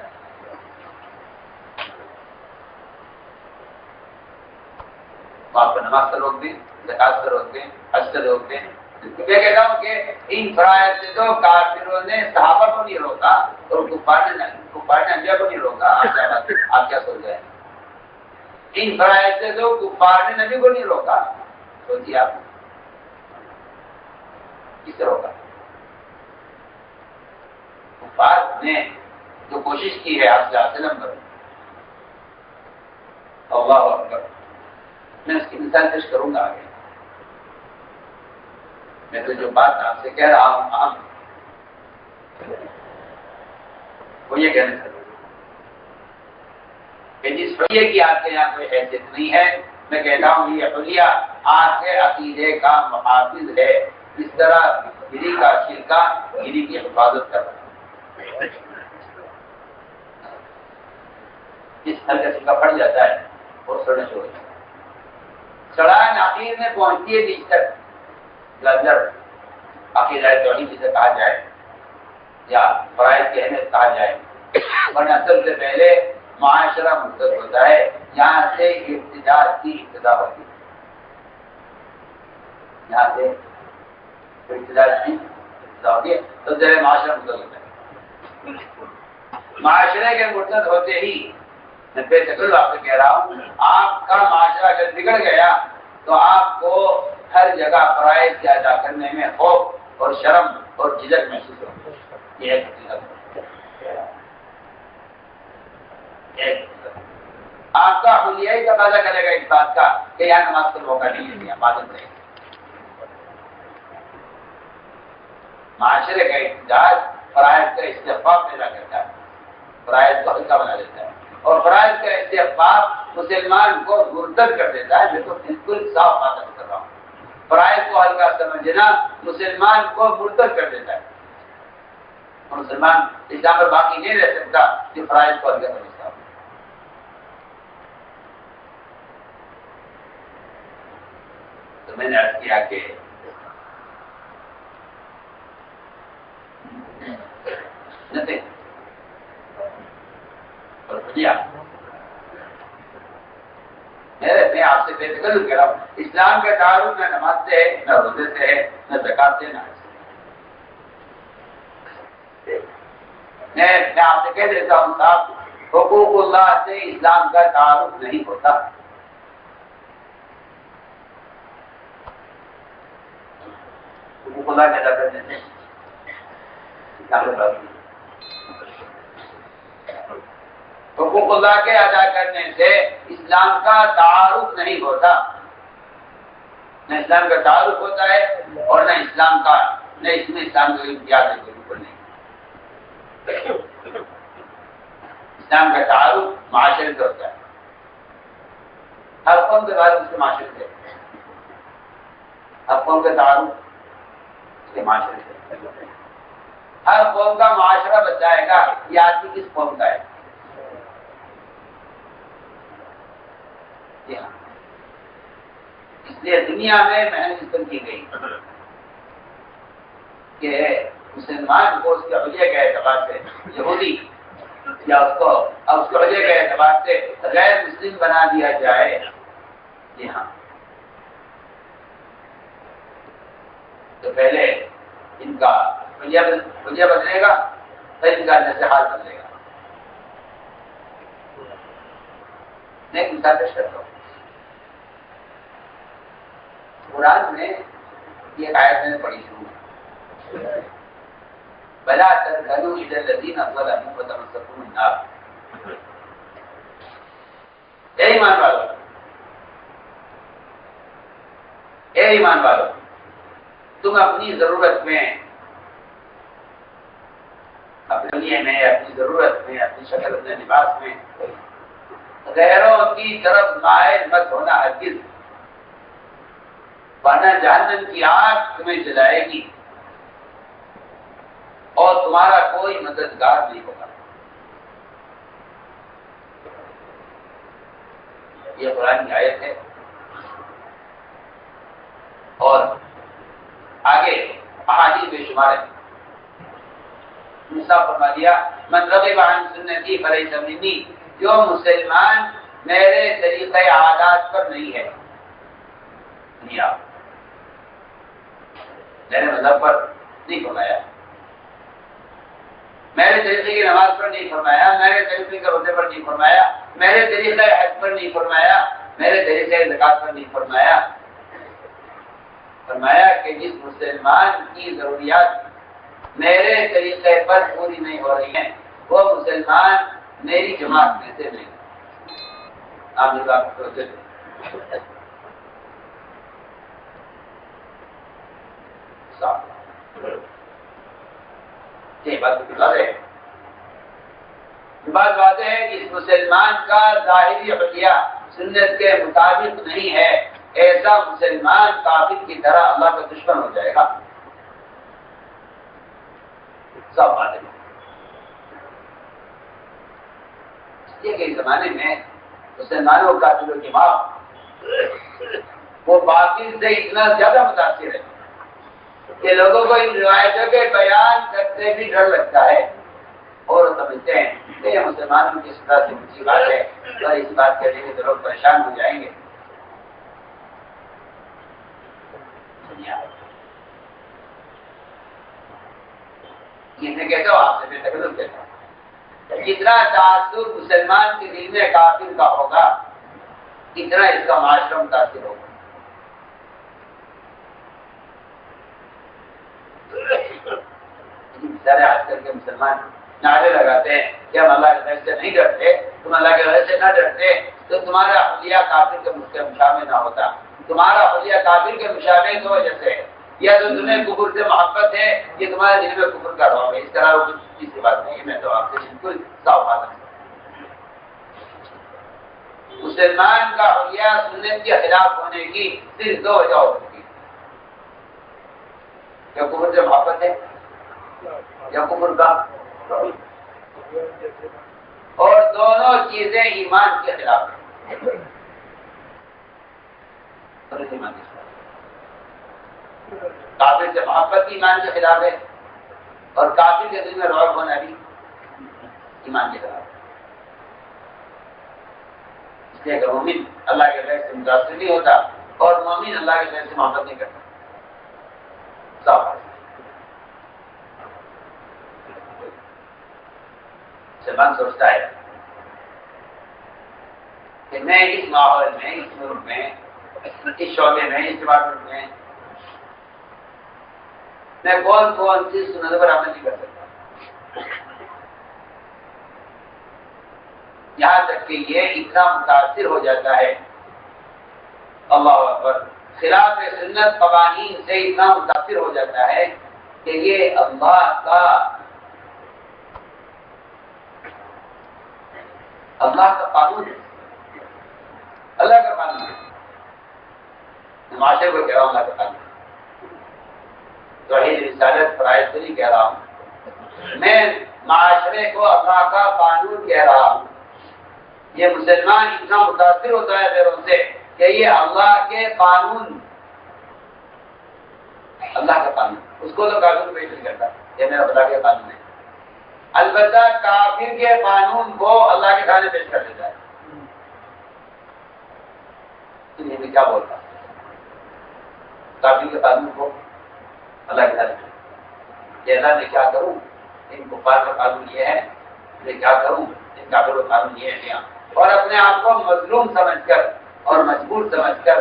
آپ کو نماز سے روک دیں، زکات سے روک دیں، حج سے روک دیں. میں کہتا ہوں کہ ان فرائض سے تو کافروں نے صحابہ کو نہیں روکا اور کفار نے انبیاء کو نہیں روکا. آپ کیا سوچ رہے ہیں؟ ان فرائض سے تو کفار نے نبی کو نہیں روکا. سوچیے آپ کس سے روکا؟ کفار نے جو کوشش کی ہے آپ سے حاصل نمبر اللہ اکبر. میں اس کی مثال پیش کروں گا آگے. میں تو جو بات آپ سے کہہ رہا ہوں وہ یہ کہنا چاہتا ہوں کہ جس حلیے کی آپ کے یہاں کوئی حیثیت نہیں ہے، میں کہتا ہوں یہ حلیہ آپ کے عقیدے کا محافظ ہے. اس طرح گری کا چھلکا گری کی حفاظت کر رہا ہے. جس طرح کا چھلکا پڑ جاتا ہے وہ سڑنے شروع ہو جاتا ہے. سڑان آخر میں پہنچتی ہے بیچ تک. لذر عقیدہ توحید جسے کہا جائے یا فرائض کی اہمیت کہا جائے، ورنہ سب سے پہلے معاشرہ مرتب ہوتا ہے. یہاں سے ابتدا کی ابتدا ہوتی ہے. یہاں سے ابتدا کی ابتدا ہوتی ہے تو پہلے معاشرہ مرتب ہوتا ہے. معاشرے کے مرتب ہوتے ہی میں بے تکلف آپ سے کہہ رہا ہوں، آپ کا معاشرہ اگر بگڑ گیا تو آپ کو ہر جگہ فرائض کی ادا کرنے میں خوف اور شرم اور جھجک محسوس ہوگی. یہ ایک آپ کا حلیہ ہی تقاضا کرے گا اس بات کا کہ یہاں نماز کو موقع نہیں دیا. عبادت نہیں. معاشرے کا اقتدار فرائض کا استحقاق پیدا کرتا ہے، فرائض کو ہلکا بنا دیتا ہے، اور فرائض کا استحقاق مسلمان کو مرتد کر دیتا ہے. میں تو بالکل صاف بات کر رہا ہوں. فرائض کو ہلکا سمجھنا مسلمان کو مرتد کر دیتا ہے، اور مسلمان اسلام پر باقی نہیں رہ سکتا کہ فرائض کو ہلکا سمجھتا ہو. تو میں نے عرض کیا کہ میں آپ سے بے تکلف کہہ رہا ہوں، اسلام کا تعارف نہ نماز سے ہے، نہ روزے سے ہے، نہ زکات سے، نہ حج سے. میں آپ سے کہہ دیتا ہوں صاحب، حقوق اللہ سے اسلام کا تعارف نہیں ہوتا. حقوق اللہ ادا کرنے سے حقوق اللہ کے ادا کرنے سے اسلام کا تعارف نہیں ہوتا، نہ اسلام کا تعارف ہوتا ہے اور نہ اسلام کا اس میں اسلام کا امتیاز ہے، بالکل نہیں۔ اسلام کا تعارف معاشرے سے ہوتا ہے، ہر قوم کے بعد اس کے معاشرے سے، ہر قوم کا تعارف اس کے معاشرے سے، ہر قوم کا معاشرہ بتائے گا یہ آدمی کس قوم کا ہے۔ جی ہاں، اس لیے دنیا میں محنت کی گئی کہ مسلمان کو اس کے عہدے کے اعتبار سے یہودی یا اس کو عہدے کے اعتبار سے غیر مسلم بنا دیا جائے۔ جی ہاں، تو پہلے ان کا عہدہ بدلے گا، پھر ان کا نصیحت بدلے گا۔ میں ایک مثال پیش کرتا ہوں، قرآن میں یہ آیت میں نے پڑھی شروع بلا ترکنوا الی الذین ظلموا فتمسکوا النار۔ اے ایمان والو، تم اپنی ضرورت میں، اپنی ضرورت میں، اپنی شکل، اپنے لباس میں غیروں کی طرف مائل مت ہونا ہرگز، ورنہ جہنم کی آگ تمہیں جلائے گی اور تمہارا کوئی مددگار نہیں ہوگا۔ یہ قرآن کی آیت ہے، اور آگے احادیث بے شمار ہے۔ صاحب فرما دیا من رغب عن سنتی فلیس منی، جو مسلمان میرے طریقۂ عادات پر نہیں ہے، میرے مذہب پر نہیں فرمایا، میرے طریقے کی نماز پر نہیں فرمایا، میرے طریقے کے روزے پر نہیں فرمایا، میرے طریقے حج پر نہیں فرمایا، میرے طریقے زکات پر نہیں فرمایا، فرمایا کہ جس مسلمان کی ضروریات میرے طریقے پر پوری نہیں ہو رہی ہیں وہ مسلمان میری جماعت میں سے نہیں۔ آپ نے بات سوچے یہ بات واضح ہے کہ اس مسلمان کا ظاہری عقیدہ سنت کے مطابق نہیں ہے، ایسا مسلمان کافر کی طرح اللہ کا دشمن ہو جائے گا۔ سب باتیں یہ کہ اس زمانے میں مسلمانوں کا دل و دماغ وہ باطل سے اتنا زیادہ متاثر ہے کہ لوگوں کو ان روایتوں کے بیان کرتے بھی ڈر لگتا ہے، اور سمجھتے ہیں کہ یہ مسلمانوں کی سطح سے اونچی بات ہے اور اس بات کہنے کے تو لوگ پریشان ہو جائیں گے۔ میں کہتا ہوں آپ سے بے تکلف کہتا ہوں، جتنا تعصب مسلمان کے دل میں کافر کا ہوگا اتنا اس کا معاشرہ متاثر ہوگا۔ آج کل کے مسلمان نعرے لگاتے ہیں کہ ہم اللہ کے غیر سے نہیں ڈرتے، تم اللہ کے غیر سے نہ ڈرتے تو تمہارا حلیہ کافر کے مشابہ نہ ہوتا، تمہارا حلیہ کافر کے مشابہ کی وجہ سے، یا تو تمہیں کفر سے محبت ہے یہ تمہارے دل میں کفر کا رہا ہے، اس طرح وہ کسی بات نہیں ہے۔ میں تو آپ سے بالکل صاف بات ہوں، مسلمان کا حلیہ سنت کے خلاف ہونے کی صرف دو وجہ ہو سکتی ہے، یا کفر سے محبت ہے یا کفر کا، اور دونوں چیزیں ایمان کے خلاف ہیں۔ کافر سے محبت ایمان کے خلاف ہے اور کافر کے دل میں رعب ہونا بھی ایمان کے خلاف ہے۔ اس لیے کہ مومن اللہ کے غیر سے متاثر نہیں ہوتا اور مومن اللہ کے غیر سے محبت نہیں کرتا۔ صاف مسلمان سوچتا ہے کہ میں اس ماحول میں، اس ملک میں، اس شعبے میں، اس ڈپارٹمنٹ میں میں کون کون سی سنت پر عمل نہیں کر سکتا۔ یہاں تک کہ یہ اتنا متاثر ہو جاتا ہے، اللہ اکبر، خلاف سنت قوانین سے اتنا متاثر ہو جاتا ہے کہ یہ اللہ کا قانون ہے، اللہ کا قانون ہے، معاشرے کو کہہ رہا ہوں اللہ کا قانون، توحید رسالت فرائض سے نہیں کہہ رہا ہوں، میں معاشرے کو اللہ کا قانون کہہ رہا ہوں۔ یہ مسلمان اتنا متاثر ہوتا ہے غیروں سے کہ یہ اللہ کے قانون، اللہ کا قانون، اس کو تو قانون پیش نہیں کرتا، یہ میرا خدا کے قانون ہے، البتہ کافر کے قانون کو اللہ کے سامنے پیش کر دیتا ہے۔ یہ میں کیا بولتا ہوں، کافر کے قانون کو اللہ کے سامنے، کہ اللہ میں کیا کروں، ان کفار کا قانون یہ ہے، میں کیا کروں، ان کافروں کا قانون یہ ہے یہاں، اور اپنے آپ کو مظلوم سمجھ کر اور مجبور سمجھ کر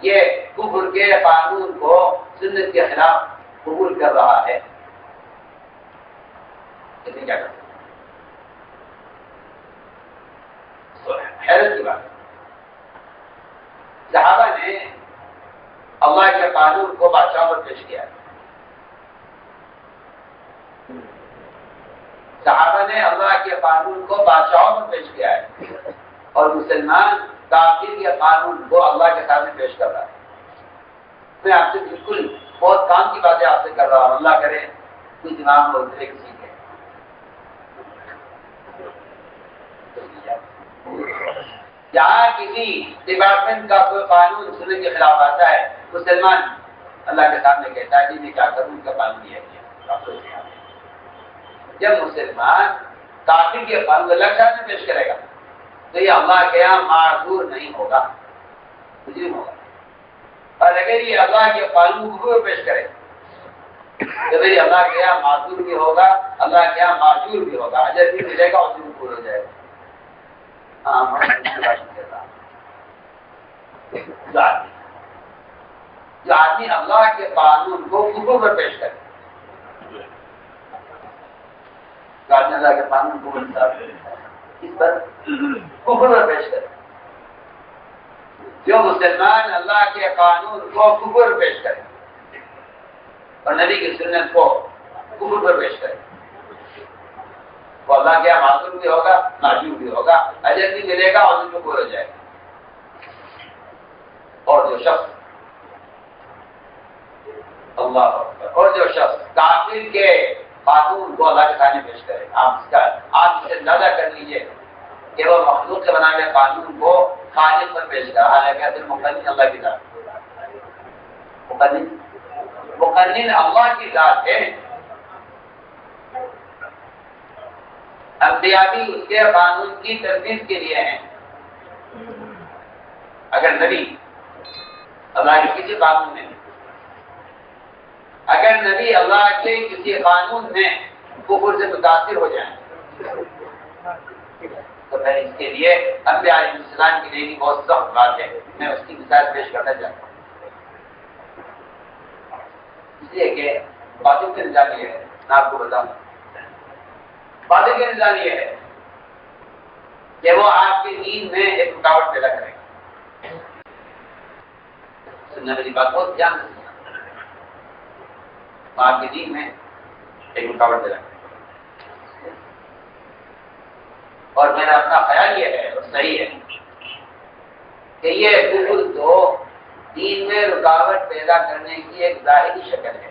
یہ کفر کے قانون کو سنت کے خلاف قبول کر رہا ہے، اسے کیا کرتے؟ حیرت کی بات، صحابہ نے اللہ کے قانون کو بادشاہوں پر پیش کیا، صحابہ نے اللہ کے قانون کو بادشاہوں پر پیش کیا ہے، اور مسلمان کافر کے قانون کو اللہ کے سامنے پیش کر رہا ہے۔ میں آپ سے بالکل بہت کام کی باتیں آپ سے کر رہا ہوں، اللہ کرے کوئی دماغ میں اترے کسی کے۔ جہاں کسی ڈپارٹمنٹ کا کوئی قانون سننے کے خلاف آتا ہے، مسلمان اللہ کے سامنے کہتا ہے جی میں کیا کروں، ان کا قانون یہ ہے۔ جب مسلمان کافر کے قانون اللہ کے سامنے پیش کرے گا تو یہ اللہ کے یہاں معذور نہیں ہوگا، مجرم ہوگا، اور اگر یہ اللہ کے قانون کو پیش کرے تو پھر اللہ کے یہاں معذور بھی ہوگا، اللہ کے یہاں معذور بھی ہوگا، اجر بھی ملے گا اور بھی پورا ہو جائے گا۔ جو آدمی اللہ کے قانون کو کفر پر پیش کرے، اللہ کے قانون کو اس پر کفر پر پیش کرے، جو مسلمان اللہ کے قانون کو کفر پر پیش کرے اور نبی کی سنت کو کفر پر پیش کرے، وہ اللہ کے یہاں معذور بھی ہوگا، معجور بھی ہوگا، اجر بھی ملے گا اور ان کو پورا ہو جائے گا۔ اور جو شخص کافر کے قانون کو اللہ کے سامنے پیش کرے، آپ اسے اندازہ کر لیجئے کہ وہ مخلوق سے بنائے ہوئے قانون کو خالق پر پیش کر، حالانکہ اصل مقنن اللہ کی ذات، مقنن اللہ کی ذات ہے۔ انبیاء بھی اس کے قانون کی تنفیذ کے لیے ہیں۔ اگر نبی اللہ کے کسی قانون میں، اگر نبی اللہ کے کسی قانون میں کفر سے متاثر ہو جائیں تو پھر اس کے لیے انبیاء علیہ السلام کے لیے بھی بہت سخت بات ہے۔ میں اس کی مثال پیش کرنا چاہتا ہوں، اس لیے کہ باتوں کا نظام یہ ہے، میں آپ کو بتاؤں، باتوں کا نظام یہ ہے کہ وہ آپ کے دین میں ایک رکاوٹ پیدا کرے گا۔ سننا میری بات بہت دھیان سے، آپ کے دین میں ایک رکاوٹ پیدا کرے گا، اور میرا اپنا خیال یہ ہے اور صحیح ہے کہ یہ کفر تو دین میں رکاوٹ پیدا کرنے کی ایک ظاہری شکل ہے،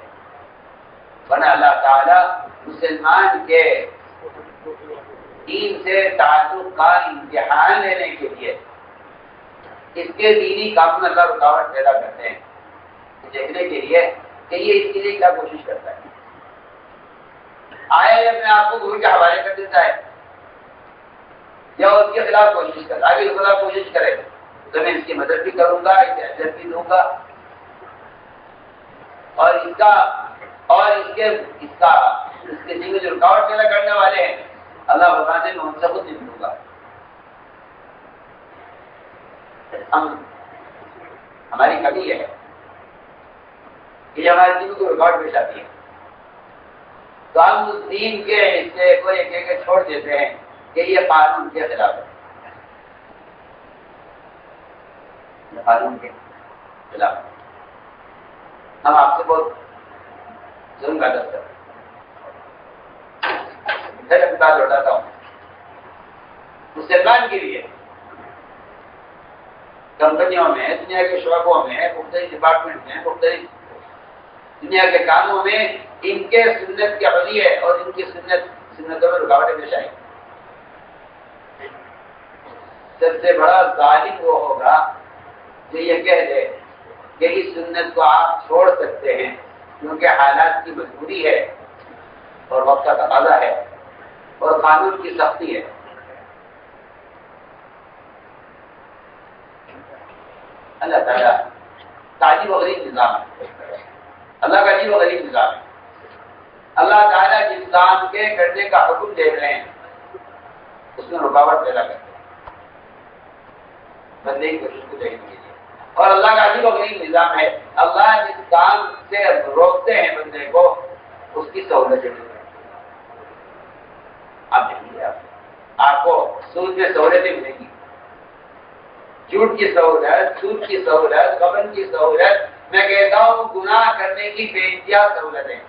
ورنہ اللہ تعالیٰ مسلمان کے دین سے تعلق کا امتحان لینے کے لیے اس کے دینی کام میں اللہ رکاوٹ پیدا کرتے ہیں، دیکھنے کے لیے کہ یہ اس کے لیے کیا کوشش کرتا ہے۔ آیا یہ اپنے آپ کو گرو کے حوالے کر دیتا ہے یا اس کے خلاف کوشش کرتا ہے، آگے اس کے خلاف کوشش کرے تو میں اس کی مدد بھی کروں گا، اسے اجر بھی دوں گا، اور اس کے دین میں جو رکاوٹ پیدا کرنے والے ہیں اللہ فرماتے ہیں میں ان سے خود نمٹوں گا۔ ہماری کمی یہ ہے کہ جب ہمارے دین کو رکاوٹ پیش آتی ہے تو ہم اس دین کے حصے کو ایک ایک چھوڑ دیتے ہیں کہ یہ قانون کے خلاف ہے، قانون کے خلاف ہم آپ سے بہت ظلم کا دست کرتے ہیں. بات لوٹاتا ہوں مسلمان کے لیے کمپنیوں میں، دنیا کے شعبوں میں، مختلف ڈپارٹمنٹ میں، مختلف دنیا کے کاموں میں ان کے سنت کے عملیے اور ان کی سنتوں میں رکاوٹیں پیش آئی. سب سے بڑا ظالم وہ ہوگا جو یہ کہہ دے کہ اس سنت کو آپ چھوڑ سکتے ہیں کیونکہ حالات کی مجبوری ہے اور وقت کا تقاضا ہے اور قانون کی سختی ہے. اللہ تعالیٰ کا عجیب و غریب نظام ہے. اللہ کا عجیب و غریب نظام ہے. اللہ تعالیٰ جس کام کے کرنے کا حکم دے رہے ہیں اس میں رکاوٹ پیدا کرتے ہیں بندے کی کوشش کو دیکھنے کے لیے. اور اللہ کا عجیب و غریب نظام ہے. اللہ جس کام سے روکتے ہیں بندے کو اس کی سہولت دیتے ہیں. آپ دیکھیے آپ کو سود میں سہولتیں ملیں گی، جھوٹ کی سہولت، سود کی سہولت، غبن کی سہولت، میں کہتا ہوں گناہ کرنے کی بے انتہا سہولتیں.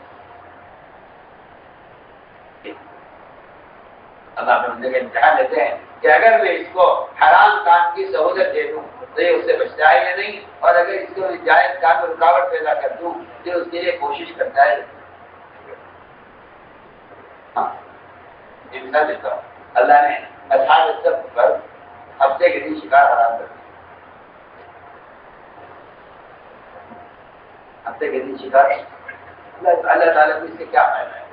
اللہ اپنے بندے کا امتحان لیتے ہیں کہ اگر میں اس کو حرام کام کی سہولت دے دوں تو یہ اس سے بچتا ہے یا نہیں، اور اگر اس کو جائز کام میں رکاوٹ پیدا کر دوں تو اس کے لیے کوشش کرتا ہے. ہاں مثال دیتا ہوں. اللہ نے اصحاب السبت پر ہفتے کے دن شکار حرام کر دیا. ہفتے کے دن شکار اللہ تعالیٰ کو اس سے کیا فائدہ ہے؟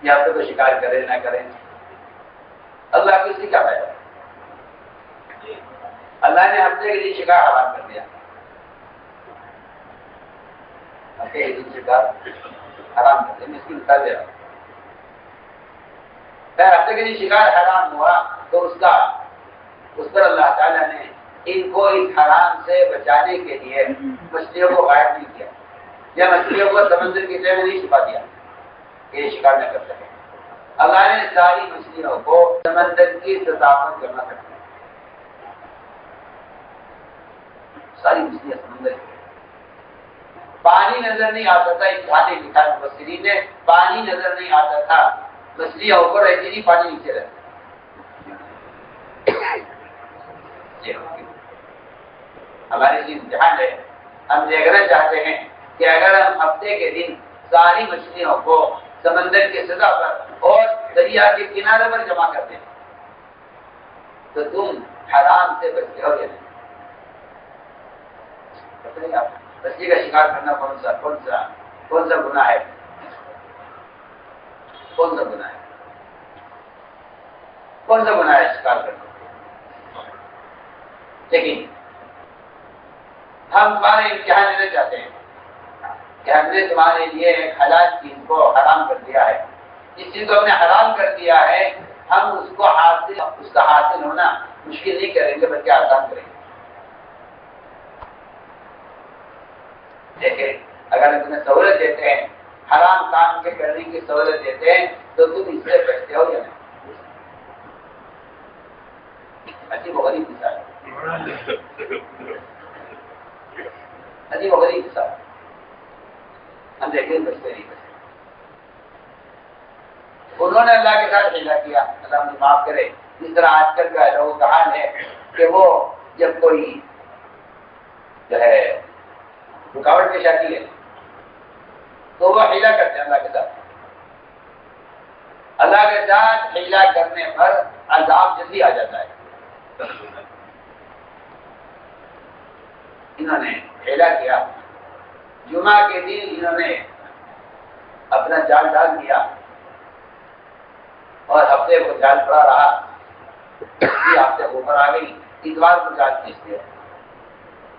یہ ہفتے کو شکار کرے نہ کریں، اللہ کو اس سے کیا فائدہ ہے؟ اللہ نے ہفتے کے دن شکار حرام کر دیا. ہفتے کے دن شکار حرام کر دیا. میں اس کی مثال دے رہا ہوں. ہفتے کے دن شکار حرام ہوا تو اس پر اللہ تعالیٰ نے ان کو اس حرام سے بچانے کے لیے مچھلیوں کو غائب نہیں کیا یا مچھلیوں کو سمندر کی تہہ میں نہیں چھپا دیا کہ یہ شکار نہ کر سکے. اللہ نے ساری مچھلیوں کو سمندر کی سطح پر کرنا سکتا. ساری مچھلیاں سمندر کی پانی نظر نہیں آتا تھا. امتحان لکھا مفسرین نے پانی نظر نہیں آتا تھا، مچھلیاں اوپر رہتی تھی، پانی نیچے رہتا. ہمارے لیے امتحان ہے. ہم دیکھنا چاہتے ہیں کہ اگر ہم ہفتے کے دن ساری مچھلیوں کو سمندر کی سطح پر اور دریا کے کنارے پر جمع کرتے ہیں تو تم حرام سے بچتے ہو یا نہیں؟ مچھلی کا شکار کرنا کون سا گناہ ہے؟ کون سا گناہ ہے؟ کون سا گناہ ہے شکار کرنا؟ لیکن ہم تمہارے امتحان لینا چاہتے ہیں کہ ہم نے تمہارے لیے ایک حلال چیز کو حرام کر دیا ہے. جس چیز کو ہم نے حرام کر دیا ہے ہم اس کا حاصل ہونا مشکل نہیں کریں گے بلکہ آسان کریں گے. دیکھیں اگر ہم تمہیں سہولت دیتے ہیں، حرام کام کے کرنے کی سہولت دیتے ہیں تو تم اس سے بچتے ہو یا نہیں؟ عجیب و غریب مثال، عجیب و غریب مثال. ہم دیکھیں بچتے نہیں بچتے. انہوں نے اللہ کے ساتھ حیلہ کیا، اللہ مجھے معاف کرے. جس طرح آج کل کا لوگوں کا حال ہے کہ وہ جب کوئی جو ہے رکاوٹ پیش آتی ہے تو وہ حیلہ کرتے ہیں اللہ کے ساتھ. اللہ کے ساتھ حیلہ کرنے پر عذاب جلدی آ جاتا ہے. انہوں نے حیلہ کیا. جمعہ کے دن انہوں نے اپنا جال ڈال دیا اور ہفتے کو جال پڑا رہا. ہفتے اوپر آ گئی، اتوار کو جال کھینچ دیا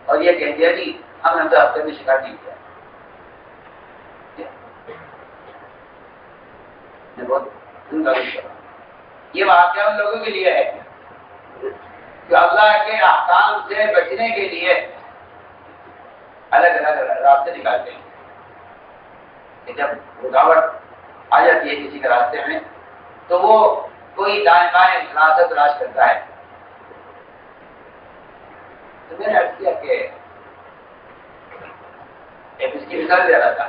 اور یہ کہہ دیا جی ہم نے تو ہفتے میں شکار نہیں کیا. یہ واقعہ ان لوگوں کے لیے ہے جو اللہ کے احکام سے بچنے کے لیے الگ الگ راستے نکالتے ہیں. کہ جب رکاوٹ آ جاتی ہے کسی کے راستے میں تو وہ کوئی دائیں بائیں راستہ تلاش کرتا ہے. تو میں نے عرض کیا کہ ایک اس کی مثال دے رہا تھا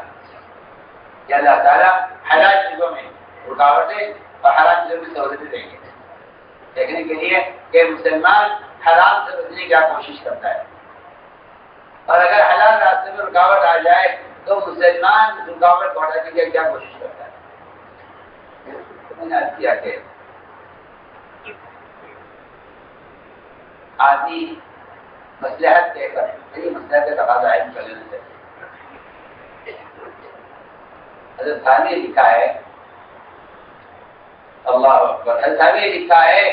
کہ اللہ تعالیٰ حلال چیزوں میں رکاوٹیں اور حرام چیزوں میں سہولتیں دیں گے، دیکھنے کے لیے کہ مسلمان حرام سے بچنے کی کیا کوشش کرتا ہے، اور اگر حلال راستے میں رکاوٹ آ جائے تو مسلمان رکاوٹ کو ہٹانے کی کیا کوشش کرتا ہے۔ میں نے عرض کیا کہ آدمی مصلحت دے کر یہی مصلحت کا تقاضا علم کر لینا چاہیے۔ حضرت ثانی لکھا ہے، اللہ اکبر، حضرت ثانی لکھا ہے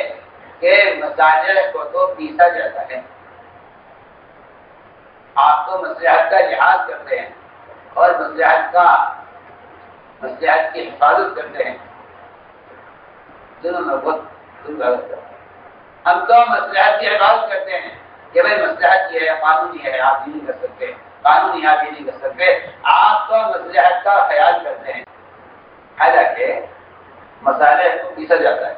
کہ مساجد کو تو پیسا جاتا ہے، آپ تو مصلحت کا لحاظ کرتے ہیں اور مصلحت کی حفاظت کرتے ہیں، دونوں میں بہت غلط ہے۔ ہم تو مصلحت کی حفاظت کرتے ہیں کہ بھائی مصلحت یہ ہے، قانونی ہے، آپ یہ نہیں کر سکتے، قانونی آپ یہ نہیں کر سکتے، آپ تو مصلحت کا خیال کرتے ہیں، حالانکہ مصالح کو پیسا جاتا ہے،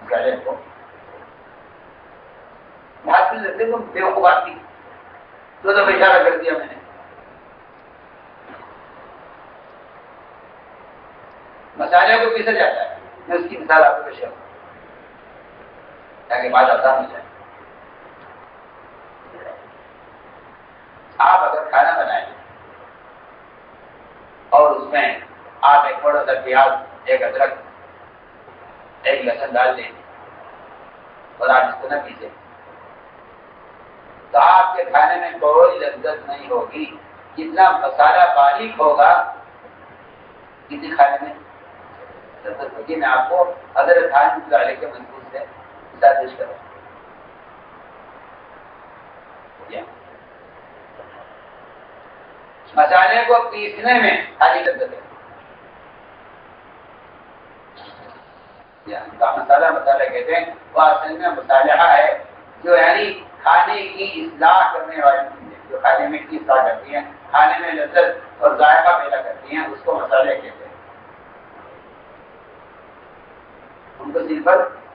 مصالح کو بات نہیں لگتے، تم بیوقوف آدمی تو اشارہ کر دیا میں نے، مصالح کو پیسا جاتا ہے۔ میں اس کی مثال آپ کو پیش کروں تاکہ بات آسان ہو جائے۔ آپ اگر کھانا بنائیں اور اس میں آپ ایک بڑا سا پیاز، ایک ادرک، ایک لہسن ڈال دیں اور آپ اس کو نہ پیسیں تو آپ کے کھانے میں کوئی لذت نہیں ہوگی، جتنا مسالہ باریک ہوگا کسی کھانے میں لذت ہوگی۔ میں آپ کو حضرت ثانی علیہ کے منصوص سے مثال پیش کروں۔ مسالے کو پیسنے میں خالی لذت ہے، ان کا مسالہ کہتے ہیں، وہ اصل میں مصالحہ ہے جو یعنی کھانے کی اصلاح کرنے والی چیزیں، جو کھانے میں کی اصلاح کرتی ہیں، کھانے میں لذت اور ذائقہ پیدا کرتی ہیں، اس کو مسالے کہتے ہیں۔ ان کو سمپل